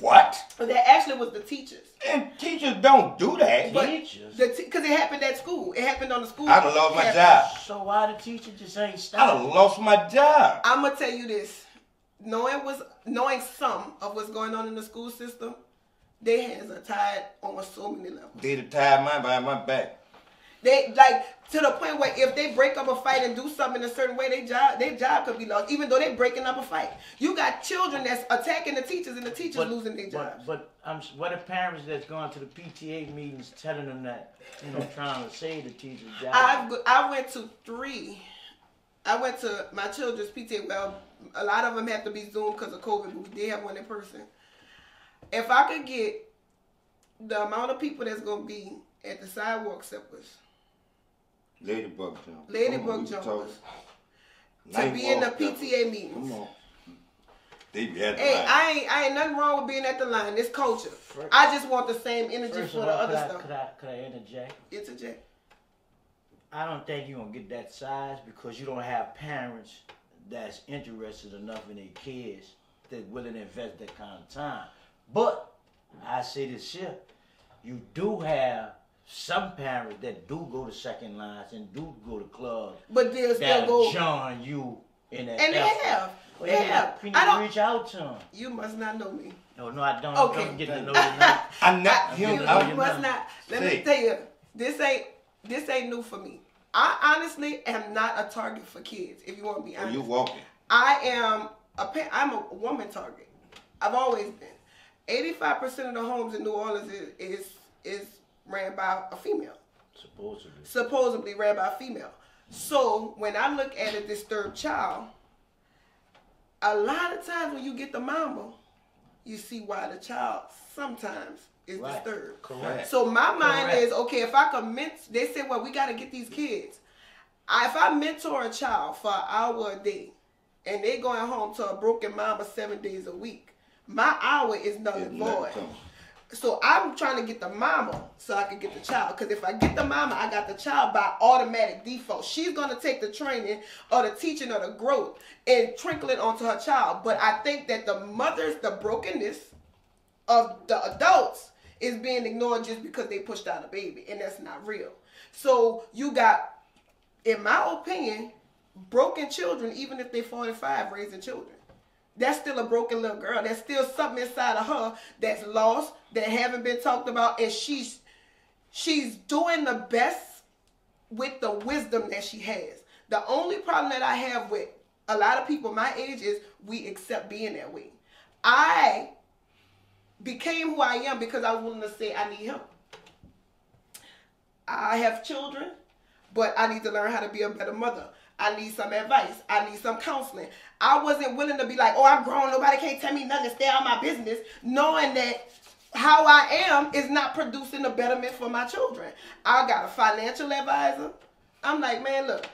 D: What?
C: But that actually was the teachers.
D: And teachers don't do that.
B: Teachers?
C: Because it happened at school. It happened on the school.
D: I done lost my job.
B: So why the teacher just ain't stop?
D: I done lost my job.
C: I'm gonna tell you this. Knowing some of what's going on in the school system, their hands are tied on so many levels.
D: They'd have tied mine behind my back.
C: They like to the point where if they break up a fight and do something in a certain way, their job could be lost, even though they're breaking up a fight. You got children that's attacking the teachers and the teachers losing their jobs.
B: But what are parents that's going to the PTA meetings telling them that, trying to save the teachers' jobs?
C: I went to 3. I went to my children's PTA. Well, a lot of them have to be Zoom because of COVID, but we did have one in person. If I could get the amount of people that's going to be at the sidewalk steppers,
D: Ladybug jumpers,
C: to be in the PTA meetings.
D: Come on. They be at the
C: Hey,
D: line.
C: I ain't nothing wrong with being at the line. It's culture. I just want the same energy for the other stuff.
B: Could I interject?
C: Interject.
B: I don't think you're going to get that size because you don't have parents that's interested enough in their kids that's willing to invest that kind of time. But I say this here, you do have some parents that do go to second lines and do go to clubs.
C: But they'll still go.
B: Join you in that.
C: And
B: effort.
C: they have.
B: Well,
C: They have.
B: You need to reach out to them.
C: You must not know me.
B: No, I don't.
C: Okay.
B: Don't get to know you now.
D: I'm not
C: You
D: him.
C: must not. Let me tell you, this ain't new for me. I honestly am not a target for kids. If you want to be honest,
D: You walking.
C: I'm a woman target. I've always been. 85% of the homes in New Orleans is ran by a female. Supposedly ran by a female. So when I look at a disturbed child, a lot of times when you get the mama, you see why the child sometimes is disturbed.
B: Correct.
C: So my mind is, okay, if I could they say, well, we got to get these kids. If I mentor a child for an hour a day and they going home to a broken mama 7 days a week, my hour is null and void. So I'm trying to get the mama so I can get the child. Because if I get the mama, I got the child by automatic default. She's going to take the training or the teaching or the growth and trickle it onto her child. But I think that the brokenness of the adults is being ignored just because they pushed out a baby. And that's not real. So you got, in my opinion, broken children, even if they're 45, raising children. That's still a broken little girl. There's still something inside of her that's lost, that haven't been talked about, and she's doing the best with the wisdom that she has. The only problem that I have with a lot of people my age is we accept being that way. I became who I am because I was willing to say I need help. I have children, but I need to learn how to be a better mother. I need some advice. I need some counseling. I wasn't willing to be like, oh, I'm grown. Nobody can't tell me nothing to stay out of my business, knowing that how I am is not producing a betterment for my children. I got a financial advisor. I'm like, man, look,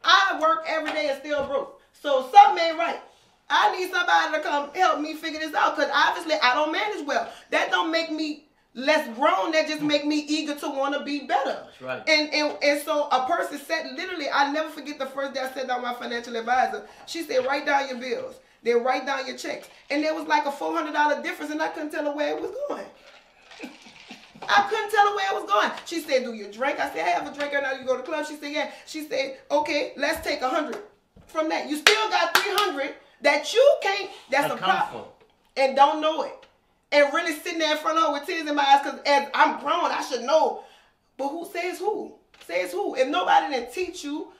C: I work every day and still broke. So something ain't right. I need somebody to come help me figure this out because obviously I don't manage well. That don't make me less grown, that just make me eager to want to be better.
B: That's right.
C: And so a person said, literally, I never forget the first day I sat down with my financial advisor. She said, write down your bills. Then write down your checks. And there was like a $400 difference and I couldn't tell her where it was going. I couldn't tell her where it was going. She said, do you drink? I said, I have a drink right now. You go to the club? She said, yeah. She said, okay, let's take 100 from that. You still got 300 that you can't, that's a problem. And don't know it. And really sitting there in front of her with tears in my eyes because as I'm grown, I should know. But who says who? Says who? If nobody didn't teach you,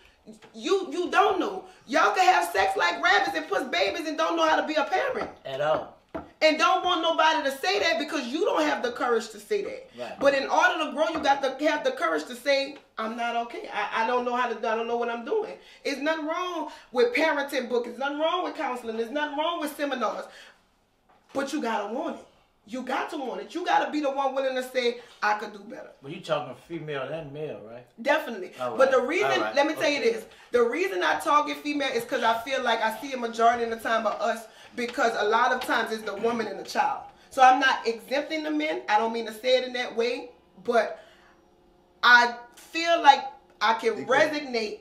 C: you don't know. Y'all can have sex like rabbits and push babies and don't know how to be a parent.
B: At all.
C: And don't want nobody to say that because you don't have the courage to say that.
B: Right.
C: But in order to grow, you got to have the courage to say, I'm not okay. I don't know how to do. I don't know what I'm doing. It's nothing wrong with parenting books. There's nothing wrong with counseling. There's nothing wrong with seminars. But you got to want it. You got to want it. You got to be the one willing to say, I could do better.
B: Well, you talking female and male, right?
C: Definitely.
B: All
C: but
B: right.
C: the reason, let me tell you this. The reason I target female is because I feel like I see a majority of the time of us because a lot of times it's the woman and the child. So I'm not exempting the men. I don't mean to say it in that way. But I feel like I can resonate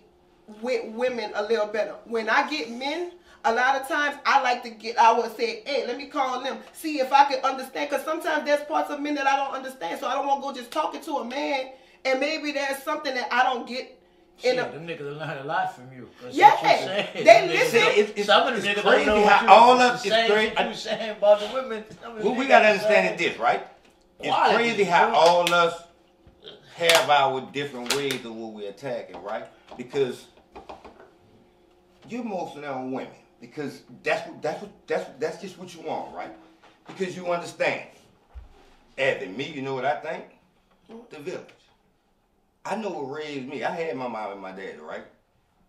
C: with women a little better. When I get men, a lot of times I would say, hey, let me call them, see if I can understand. Because sometimes there's parts of men that I don't understand. So I don't want to go just talking to a man and maybe there's something that I don't get.
B: Them niggas learn a lot from you.
C: Yeah, they listen.
B: Some of the niggas
D: crazy
B: don't know
D: how
B: what
D: all of
B: you saying about the women.
D: What we got to understand is this, right? It's crazy how all us have our different ways of what we attack it, right? Because you're mostly on women. Because that's just what you want, right? Because you understand. As in me, you know what I think? The village. I know what raised me. I had my mom and my daddy, right?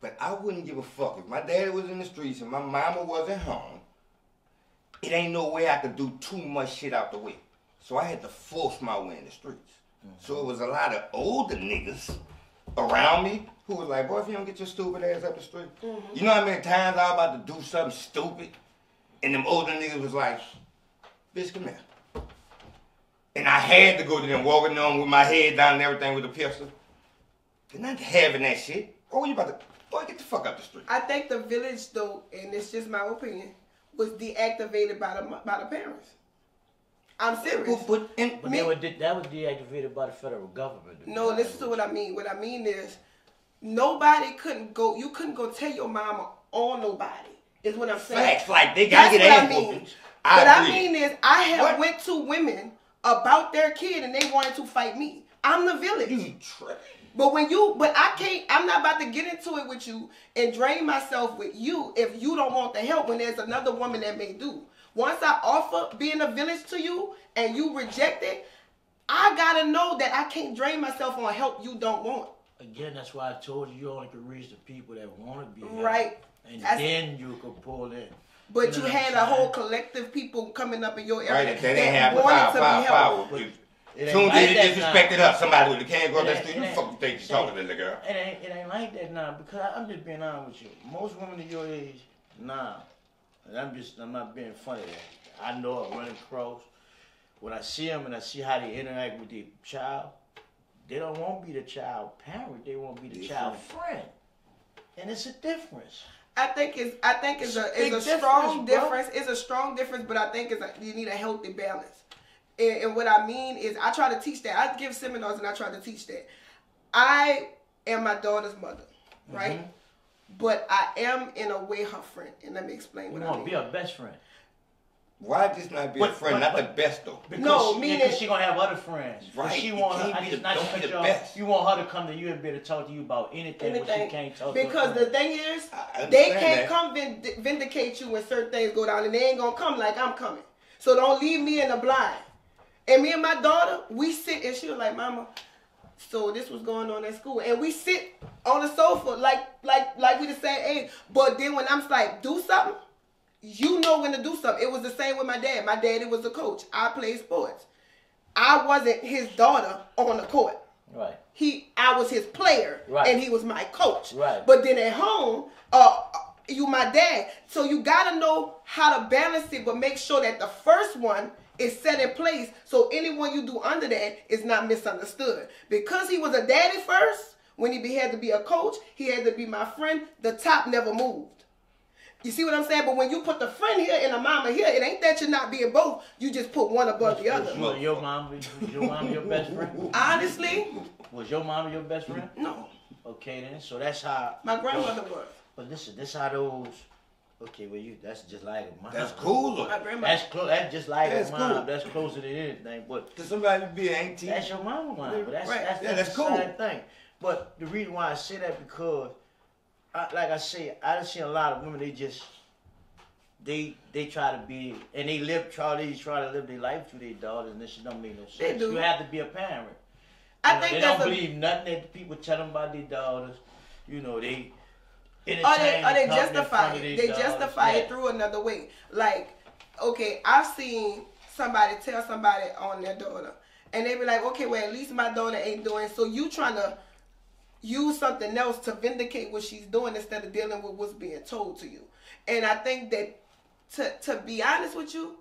D: But I wouldn't give a fuck. If my daddy was in the streets and my mama wasn't home, it ain't no way I could do too much shit out the way. So I had to force my way in the streets. So it was a lot of older niggas around me who was like, boy, if you don't get your stupid ass up the street. You know how many times I was about to do something stupid and them older niggas was like, bitch, come here. And I had to go to them walking on with my head down and everything with a pistol. They're not having that shit. Oh, you about to, boy, get the fuck up the street.
C: I think the village, though, and it's just my opinion, was deactivated by the parents. I'm serious.
B: But that was deactivated by the federal government.
C: No, listen to what I mean. What I mean is, nobody couldn't go. You couldn't go tell your mama on nobody. Is what I'm saying.
D: Facts, like they gotta get ass whooped.
C: What I mean is, I have went to women about their kid and they wanted to fight me. I'm the village.
D: You tripping.
C: But I can't, I'm not about to get into it with you and drain myself with you if you don't want the help when there's another woman that may do. Once I offer being a village to you and you reject it, I gotta know that I can't drain myself on help you don't want.
B: Again, that's why I told you only can reach the people that want to be
C: right.
B: And then you could pull in.
C: But you had a whole collective people coming up in your area
D: right, that ain't have power. Soon as they disrespected us, somebody with the can go up that street, you fucking think you're talking to the girl.
B: It ain't like that now, because I'm just being honest with you. Most women of your age now, and I'm not being funny there. I know I'm running across. When I see them and I see how they interact with their child, they don't want to be the child parent, they want to be the child friend. And it's a difference.
C: I think it's a strong difference. It's a strong difference, but I think you need a healthy balance. And what I mean is, I try to teach that. I give seminars and I try to teach that. I am my daughter's mother, right? Mm-hmm. But I am in a way her friend. And let me explain what I mean.
B: You want to be her best friend.
D: Why just not be a friend? Not the best though.
B: Because she gonna have other friends.
D: Right.
B: She want her.
D: Don't be the best.
B: You want her to come to you and be able to talk to you about anything. But she can't talk.
C: Because the thing is, they can't come vindicate you when certain things go down, and they ain't gonna come like I'm coming. So don't leave me in the blind. And me and my daughter, we sit, and she was like, Mama, so this was going on at school, and we sit on the sofa like we the same age. But then when I'm like, do something. You know when to do something. It was the same with my dad. My daddy was a coach. I played sports. I wasn't his daughter on the court.
B: Right.
C: I was his player,
B: right.
C: And he was my coach.
B: Right.
C: But then at home, you my dad. So you gotta know how to balance it, but make sure that the first one is set in place so anyone you do under that is not misunderstood. Because he was a daddy first, when he had to be a coach, he had to be my friend. The top never moved. You see what I'm saying? But when you put the friend here and a mama here, it ain't that you're not being both. You just put one above the other.
B: Was your mom your best friend?
C: Honestly.
B: Was your mom your best friend?
C: No.
B: Okay then. So that's how.
C: My grandmother was.
B: But listen, this how those. Okay, well that's just like a mom.
D: That's cool.
C: My grandmother.
B: That's close. That's just like a mom.
D: Cool.
B: That's closer than anything. But
D: to somebody be an auntie.
B: That's your mama, mom. But that's
C: right.
B: that's
D: cool.
B: The same thing. But the reason why I say that because. Like I say, I done seen a lot of women. They try to be, and they try to live their life through their daughters, and this shit don't make no sense.
C: They do.
B: You have to be a parent.
C: They
B: don't believe nothing that people tell them about their daughters. You know they.
C: They justify it. They justify it through another way. Like, okay, I've seen somebody tell somebody on their daughter, and they be like, okay, well at least my daughter ain't doing. So you trying to use something else to vindicate what she's doing instead of dealing with what's being told to you. And I think that, to be honest with you,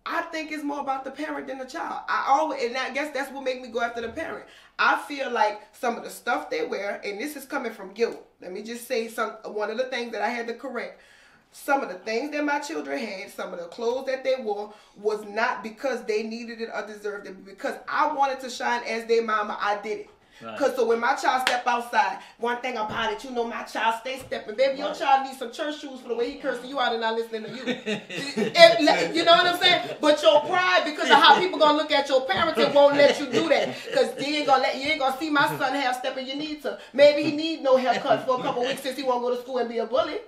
C: I think it's more about the parent than the child. And I guess that's what makes me go after the parent. I feel like some of the stuff they wear, and this is coming from guilt. Let me just say one of the things that I had to correct. Some of the things that my children had, some of the clothes that they wore, was not because they needed it or deserved it. Because I wanted to shine as their mama, I did it. Cause so when my child step outside, one thing about it, you know my child stay stepping. Baby, your child needs some church shoes for the way he cursing you out and not listening to you. You know what I'm saying? But your pride, because of how people gonna look at your parents, it won't let you do that. Cause you ain't gonna see my son half stepping. You need to. Maybe he need no haircut for a couple weeks since he won't go to school and be a bully.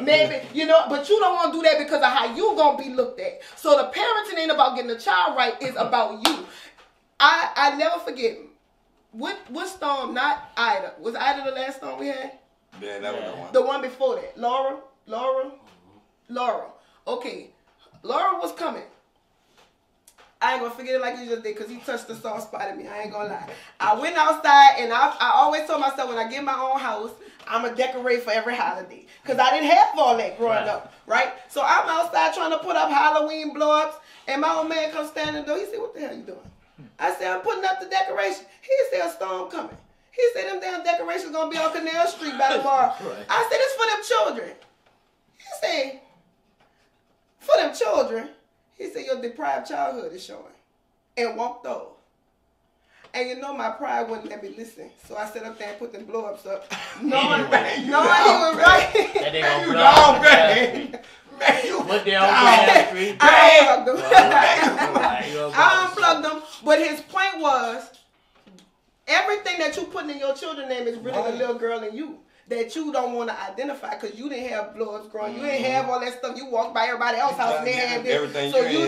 C: Maybe, you know, but you don't want to do that because of how you gonna be looked at. So the parenting ain't about getting the child right, it's about you. I never forget. What storm? Not Ida. Was Ida the last storm we had?
D: Yeah, that was the one.
C: The one before that. Laura. Okay. Laura was coming. I ain't gonna forget it like you just did because he touched the soft spot in me. I ain't gonna lie. I went outside and I always told myself when I get my own house, I'm gonna decorate for every holiday. Because I didn't have all that growing up, right? So I'm outside trying to put up Halloween blow-ups and my old man comes standing in the door. He said, what the hell you doing? I said, I'm putting up the decoration. He said, a storm coming. He said, them damn decorations gonna be on Canal Street by tomorrow. I said, it's for them children. He said, for them children? He said, your deprived childhood is showing. And walked off. And you know my pride wouldn't let me listen. So I sat up there and put them blow-ups up. Knowing he was right.
B: And they gonna blow up. What they on Canal Street?
C: I unplugged them. But his point was, everything that you putting in your children's name is really the little girl in you that you don't want to identify because you didn't have blow-ups growing. You didn't have all that stuff. You walked by everybody else's house and they had this.
D: Everything
C: so
D: you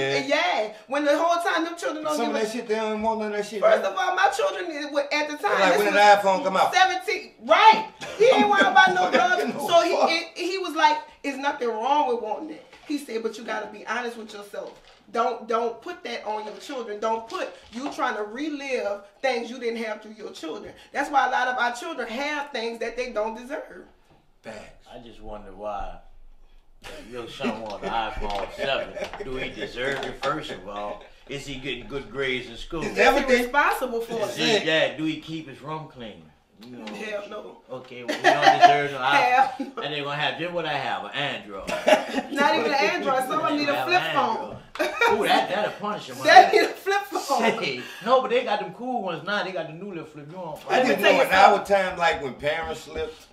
C: when the whole time them children don't
D: some of that shit, they don't want none of that shit.
C: First of all, my children at the time,
D: like when the iPhone come out.
C: 17, right? He ain't worried about no blood. So he was like, "There's nothing wrong with wanting it." He said, "But you got to be honest with yourself. Don't put that on your children. Don't put you trying to relive things you didn't have through your children. That's why a lot of our children have things that they don't deserve."
D: Facts.
B: I just wonder why your son want an iPhone 7. Do he deserve it, first of all? Is he getting good grades in school?
C: Is everything responsible for it?
B: Do he keep his room clean? You know,
C: hell no.
B: Okay, well, we don't deserve no
C: iPhone.
B: And they're going to have, then what I have, an Android.
C: Not even an Android. Someone need a flip phone.
B: Ooh, that'll punish him.
C: They need a flip phone.
B: Say, no, but they got them cool ones now. They got the new little flip. You on?
D: I just know in our time, like when parents slipped,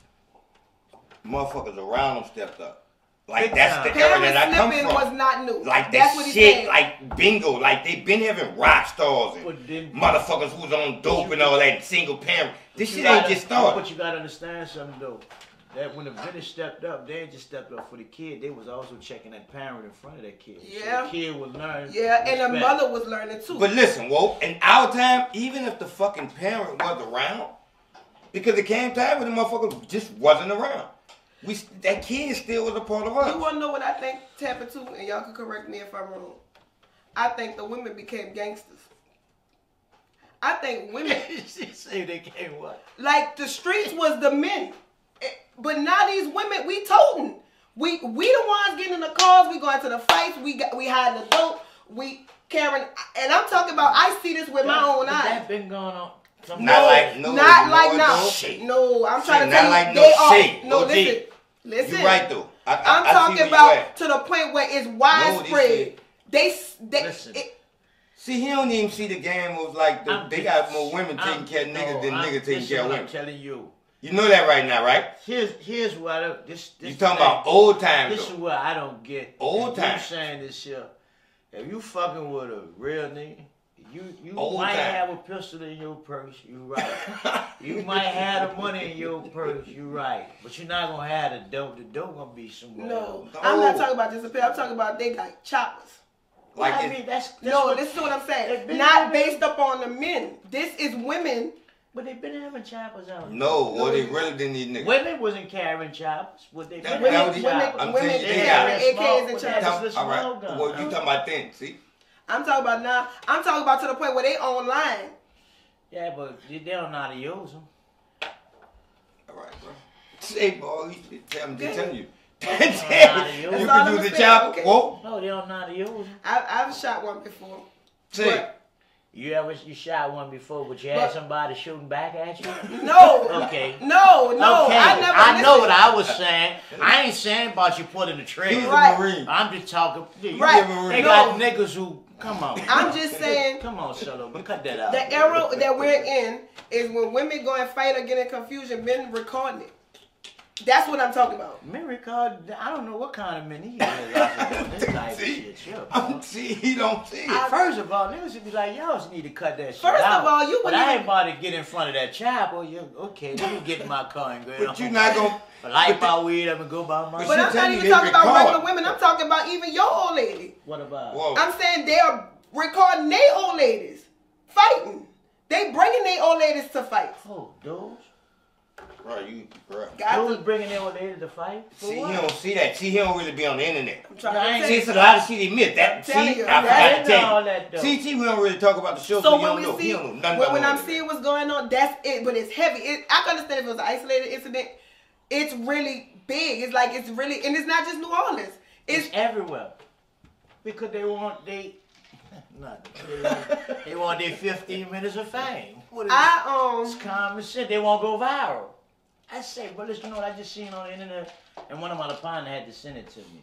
D: motherfuckers around them stepped up. Like that's the era that I come from.
C: Was not new.
D: Like that shit, like bingo, like they been having rock stars and motherfuckers who's on dope and all that single parent. This shit ain't just started.
B: But you gotta understand something though. That when the village stepped up, they just stepped up for the kid. They was also checking that parent in front of that kid.
C: Yeah.
B: So the kid was learning.
C: Yeah, and the mother was learning too.
D: But listen, whoa, in our time, even if the fucking parent was around, because it came time when the motherfucker just wasn't around. That kid still was a part of us.
C: You want to know what I think happened to? And y'all can correct me if I'm wrong. I think the women became gangsters. I think women...
B: She say they became what?
C: Like, the streets was the men. But now these women, we toting. We the ones getting in the cars. We going to the fights. We hiding the dope. We carrying... And I'm talking about, I see this with my own eyes.
B: That been going on.
C: Not like now. No, I'm trying to tell you, they are. No, listen.
D: You're right though.
C: I'm talking about to the point where it's widespread.
D: See, he don't even see the game of like they got more women taking care of niggas than niggas taking care of women.
B: I'm telling you.
D: You know that right now, right?
B: Here's what this
D: you talking about old time.
B: This is what I don't get.
D: Old time.
B: You saying this shit? If you fucking with a real nigga. You
D: old
B: might
D: time.
B: have a pistol in your purse, you right. You might have the money in your purse, you right. But you're not gonna have the dope. The dope gonna be somewhere else.
C: I'm not talking about disappear. I'm talking about they got choppers.
B: Like I mean, that's
C: listen to what I'm saying. Not based up on the men. This is women.
B: But they been having choppers out.
D: No, they really didn't need niggas.
B: Women wasn't carrying choppers. What they
C: women carrying AKs and choppers.
D: All right. Well, you talking about then? See.
C: I'm talking about now. I'm talking about to the point where they online.
B: Yeah, but they don't know how to use them.
D: All right, bro. Say, boy, I'm telling you. You
B: can
D: do the job. Okay. Whoa.
B: No, they don't know how to use them.
C: I've shot one before.
D: See.
B: You shot one before, but you had somebody shooting back at you?
C: No.
B: Okay.
C: No. No,
B: Okay,
C: I
B: know what I was saying. I ain't saying about you pulling the trigger.
D: He was
C: Right.
D: a Marine.
B: I'm just talking. You
C: Right.
B: They got niggas who. Come on.
C: I'm just saying.
B: Come on, Shallow. Cut that out.
C: The era that we're in is when women go and fight or get in confusion, men recording it. That's what I'm talking about.
B: Men record. I don't know what kind of men he is out there doing this type of shit.
D: See, he don't see it.
B: First of all, niggas should be like, y'all just need to cut that shit
C: First
B: out.
C: of all, you
B: But
C: wouldn't
B: I ain't
C: even-
B: about to get in front of that chapel. Okay, let me get in my car and go.
D: But you're not gonna.
B: light my weed up and go by my.
C: But I'm
D: tell
C: not
D: you
C: even
D: they
C: talking about
D: record.
C: regular women. I'm talking about even your old lady.
B: What about?
D: Whoa.
C: I'm saying they are recording their old ladies fighting. They bringing their old ladies to fight.
B: Oh, those.
D: Right,
B: Those bringing their old lady to fight. For
D: See,
B: what?
D: he don't see that. See, he don't really be on the internet.
C: I'm trying
B: Yeah, I
C: to
B: ain't
C: tell
D: See,
C: you.
D: it's a lot of shit he missed. That,
C: I'm telling
D: see,
C: you,
D: I forgot
B: that-
D: to tell
B: all
D: you.
B: that, though.
D: See, we don't really talk about the show,
C: So
D: so
C: when
D: you
C: we
D: don't know.
C: see,
D: He don't know nothing about
C: when
D: no
C: I'm
D: internet.
C: seeing what's going on, that's it. But it's heavy. I can understand if it was an isolated incident. It's really big. It's like it's really, and it's not just New Orleans.
B: It's
C: It's
B: everywhere because they want they want their 15 minutes of fame. What is it's common shit. They won't go viral. I say, but listen, you know what I just seen on the internet, and one of my partners had to send it to me.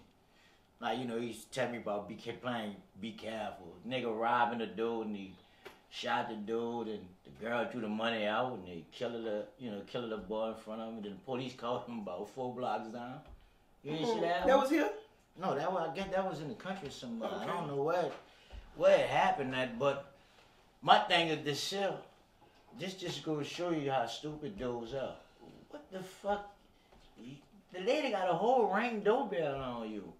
B: Like, you know, he used to tell me about be careful. Nigga robbing the dude and he shot the dude and the girl threw the money out and they killed the boy in front of him. And then the police caught him about 4 blocks down. You didn't see that?
C: that was here.
B: No, I guess that was in the country somewhere.
C: Okay.
B: I don't know where it happened at, but my thing is this here. This just goes to show you how stupid those are. What the fuck? The lady got a whole ring doorbell on you.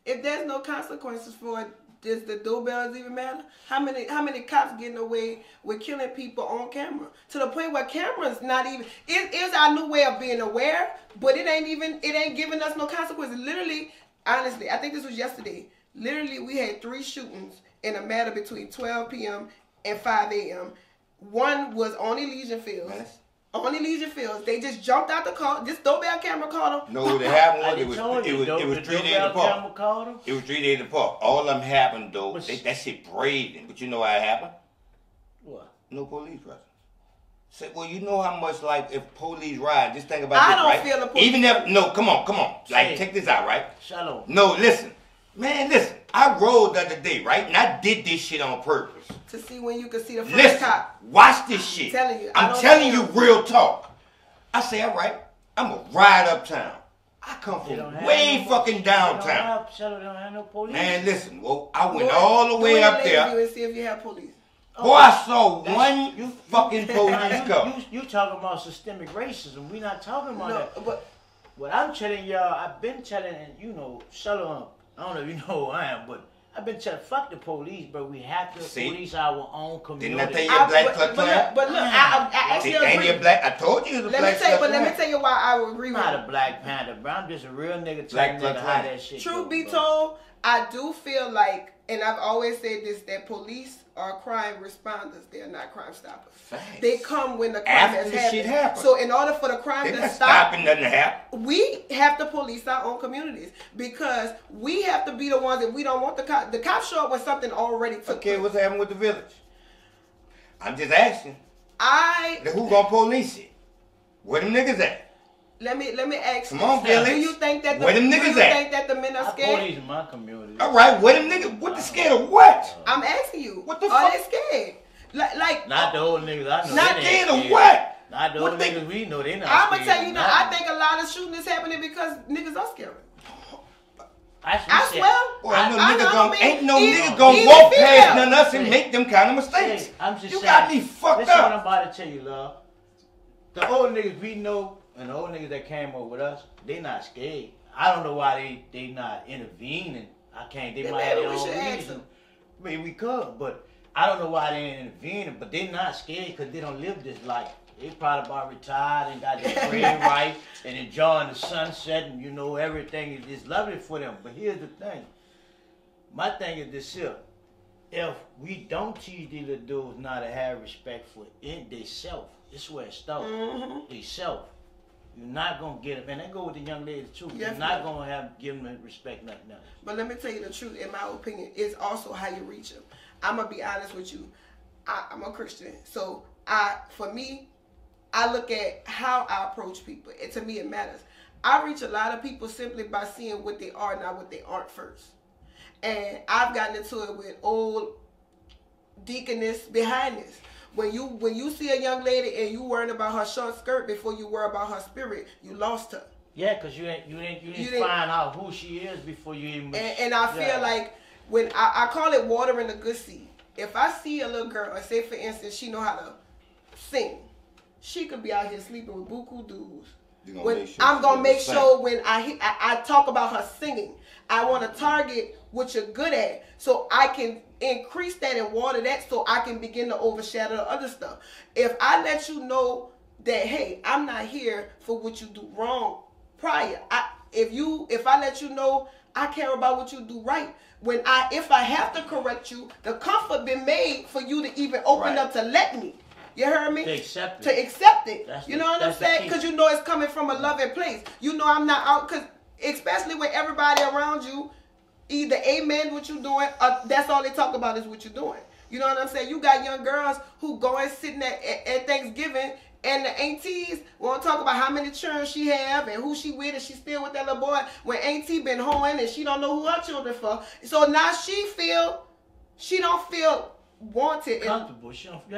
C: If there's no consequences for it, does the doorbells even matter? How many cops getting away with killing people on camera to the point where cameras not even it is our new way of being aware, but it ain't giving us no consequences. Literally, honestly, I think this was yesterday. Literally, we had 3 shootings in a matter between 12 p.m. and 5 a.m. One was on Elysian Fields.
D: Nice.
C: On Elysian Fields, they just jumped out the car. This doorbell camera caught them.
D: No, what happened
B: I
D: was
B: done told you,
D: it was
B: the
D: 3 days
B: doorbell
D: apart.
B: camera called him.
D: It was 3 days apart. All of them happened though.
B: But
D: That shit braiding. But you know how it happened?
B: What?
D: No police presence. Say, well, you know how much like if police ride. Just think about
C: I
D: this,
C: don't
D: right?
C: feel the police
D: Even if no, come on. Like
B: Say.
D: check this out, right?
B: Shalom.
D: No, listen, man, listen. I rode the other day, right, and I did this shit on purpose.
C: To see when you could see the first
D: Listen,
C: cop.
D: watch this shit.
C: telling you, I
D: I'm
C: don't
D: telling
C: know.
D: you real talk. I say, all right, I'm gonna ride uptown. I come
B: They don't
D: from
B: have
D: way
B: no
D: fucking downtown.
B: Shalom don't have no police.
D: Man, listen, well, I went
C: Do it-
D: all the
C: do
D: way
C: it
D: up
C: in
D: there.
C: interview and see if you have police.
D: Boy, I saw
B: That's-
D: one fucking police car.
B: You talking about systemic racism. We not talking about
C: No,
B: that.
C: but
B: What I'm telling y'all, I've been telling, and you know, Shalom, I don't know if you know who I am, but I've been telling, fuck the police, but we have to
D: See?
B: police our own community.
D: Didn't I tell you? Black Ku Klux Klan?
C: but look, I actually
D: Ain't
C: agree.
D: he a black? I told you he was a
C: Let
D: black
C: me tell you,
D: Ku
C: but
D: Klux
C: let me
D: Klan.
C: tell you why I would agree
B: I'm
C: with
B: not
C: you.
B: a Black Panther, bro. I'm just a real nigga
D: Black
B: telling nigga
D: Ku
B: how
D: Klux
B: that shit
C: Truth
B: go,
C: be
B: bro.
C: told, I do feel like, and I've always said this, that police are crime responders. They're not crime stoppers.
D: Facts.
C: They come when the crime
D: After
C: has
D: the
C: happened.
D: shit happened.
C: So in order for the crime
D: They're
C: to
D: not
C: stop,
D: stopping nothing to happen.
C: we have to police our own communities because we have to be the ones that we don't want the cops. The cops show up when something already took
D: Okay,
C: place.
D: what's happening with the village? I'm just asking.
C: I
D: Who gonna police it? Where them niggas at?
C: let me ask
D: Come
C: you.
D: on, village.
C: Do you think that
D: Where them niggas at?
C: think that the men are
B: I
C: scared?
B: police in my community.
D: All right, where them niggas? What the scared of what?
C: I'm asking you.
D: What the
C: are
D: fuck?
C: they scared? Like
B: Not the old niggas I know.
C: Not
B: they
D: Scared
B: ain't
D: of
B: scared.
D: what?
B: Not the
D: What
B: old
D: they-
B: niggas we know. They not
C: I'm gonna
B: scared
C: tell you
B: of
C: now. I
B: nothing.
C: think a lot of shooting is happening because niggas are scared.
B: I
C: I
B: said-
C: swear.
D: Boy, ain't no
C: I
D: nigga
C: know,
D: gonna,
C: man.
D: ain't no
C: Even-
D: nigga gonna
C: even
D: walk
C: female.
D: past none of us and
B: Hey.
D: make them kind of mistakes.
B: Hey, I'm just
D: You
B: saying.
D: got me fucked
B: Listen what I'm
D: up.
B: about to tell you, love. The old niggas we know and the old niggas that came over with us, they not scared. I don't know why they not intervening. I can't. They
C: Then
B: might have
C: maybe
B: their
C: we
B: own
C: should ask
B: reason.
C: them.
B: Maybe we could, but I don't know why they ain't intervening. But they not scared because they don't live this life. They probably about retired and got their brain right and enjoying the sunset and you know everything is just lovely for them. But here's the thing. My thing is this here. If we don't teach these little dudes not to have respect for they self, this is where it starts. They self. You're not gonna get them, and that go with the young ladies too. You're not gonna give them respect, nothing else.
C: But let me tell you the truth, in my opinion, is also how you reach them. I'm gonna be honest with you. I'm a Christian, so for me, I look at how I approach people. And to me, it matters. I reach a lot of people simply by seeing what they are, not what they aren't first. And I've gotten into it with old deaconess behind this. When you see a young lady and you worrying about her short skirt before you worry about her spirit, you lost her.
B: Yeah, because you didn't find out who she is before you even...
C: And I feel like when I call it watering a good seed. If I see a little girl, and say for instance, she know how to sing, she could be out here sleeping with buku dudes. I'm gonna make sure when I talk about her singing, I want to target what you're good at, so I can increase that and water that, so I can begin to overshadow the other stuff. If I let you know that, hey, I'm not here for what you do wrong prior. If I let you know I care about what you do right, if I have to correct you, the comfort been made for you to even open up to let me. You heard me?
B: To accept it.
C: To accept it.
B: You know what
C: I'm saying? Because you know it's coming from a loving place. You know I'm not out, because especially with everybody around you, either amen what you doing, or that's all they talk about is what you're doing. You know what I'm saying? You got young girls who go and sitting at Thanksgiving, and the aunties won't talk about how many children she have and who she with, and she still with that little boy when auntie been hoeing and she don't know who her children for. So now she don't feel wanted,
B: comfortable. She don't,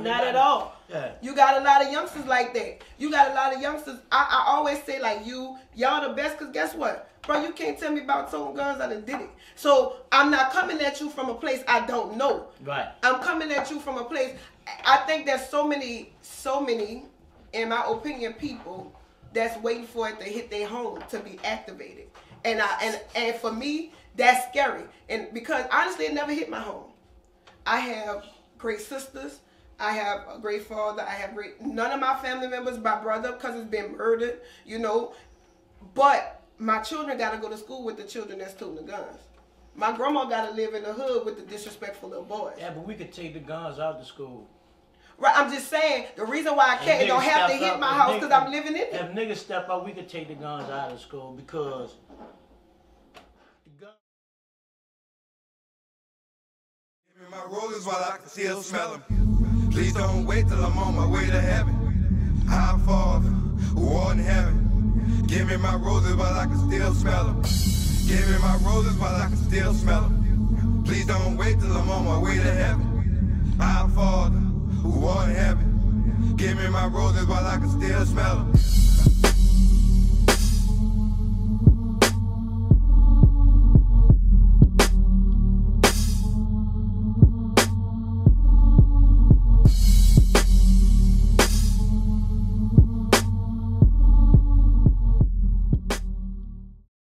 C: not at all.
B: Yeah.
C: You got a lot of youngsters like that. You got a lot of youngsters. I always say like y'all the best, because guess what, bro? You can't tell me about toting guns. I done did it. So I'm not coming at you from a place I don't know.
B: Right. I'm
C: coming at you from a place. I think there's so many, in my opinion, people that's waiting for it to hit their home to be activated. And for me, that's scary. And because honestly, it never hit my home. I have great sisters. I have a great father. I have none of my family members, my brother, because it's been murdered, But my children got to go to school with the children that's toting the guns. My grandma got to live in the hood with the disrespectful little boys.
B: Yeah, but we could take the guns out of the school.
C: Right, I'm just saying, the reason why I can't, it don't have to hit my house because I'm living in it.
B: If niggas step up, we could take the guns out of the school, because the gun...
A: Give me my rollers while I can still smell them. Please don't wait till I'm on my way to heaven. Our Father, who art in heaven. Give me my roses while I can still smell them. Give me my roses while I can still smell them. Please don't wait till I'm on my way to heaven. Our Father, who art in heaven. Give me my roses while I can still smell them.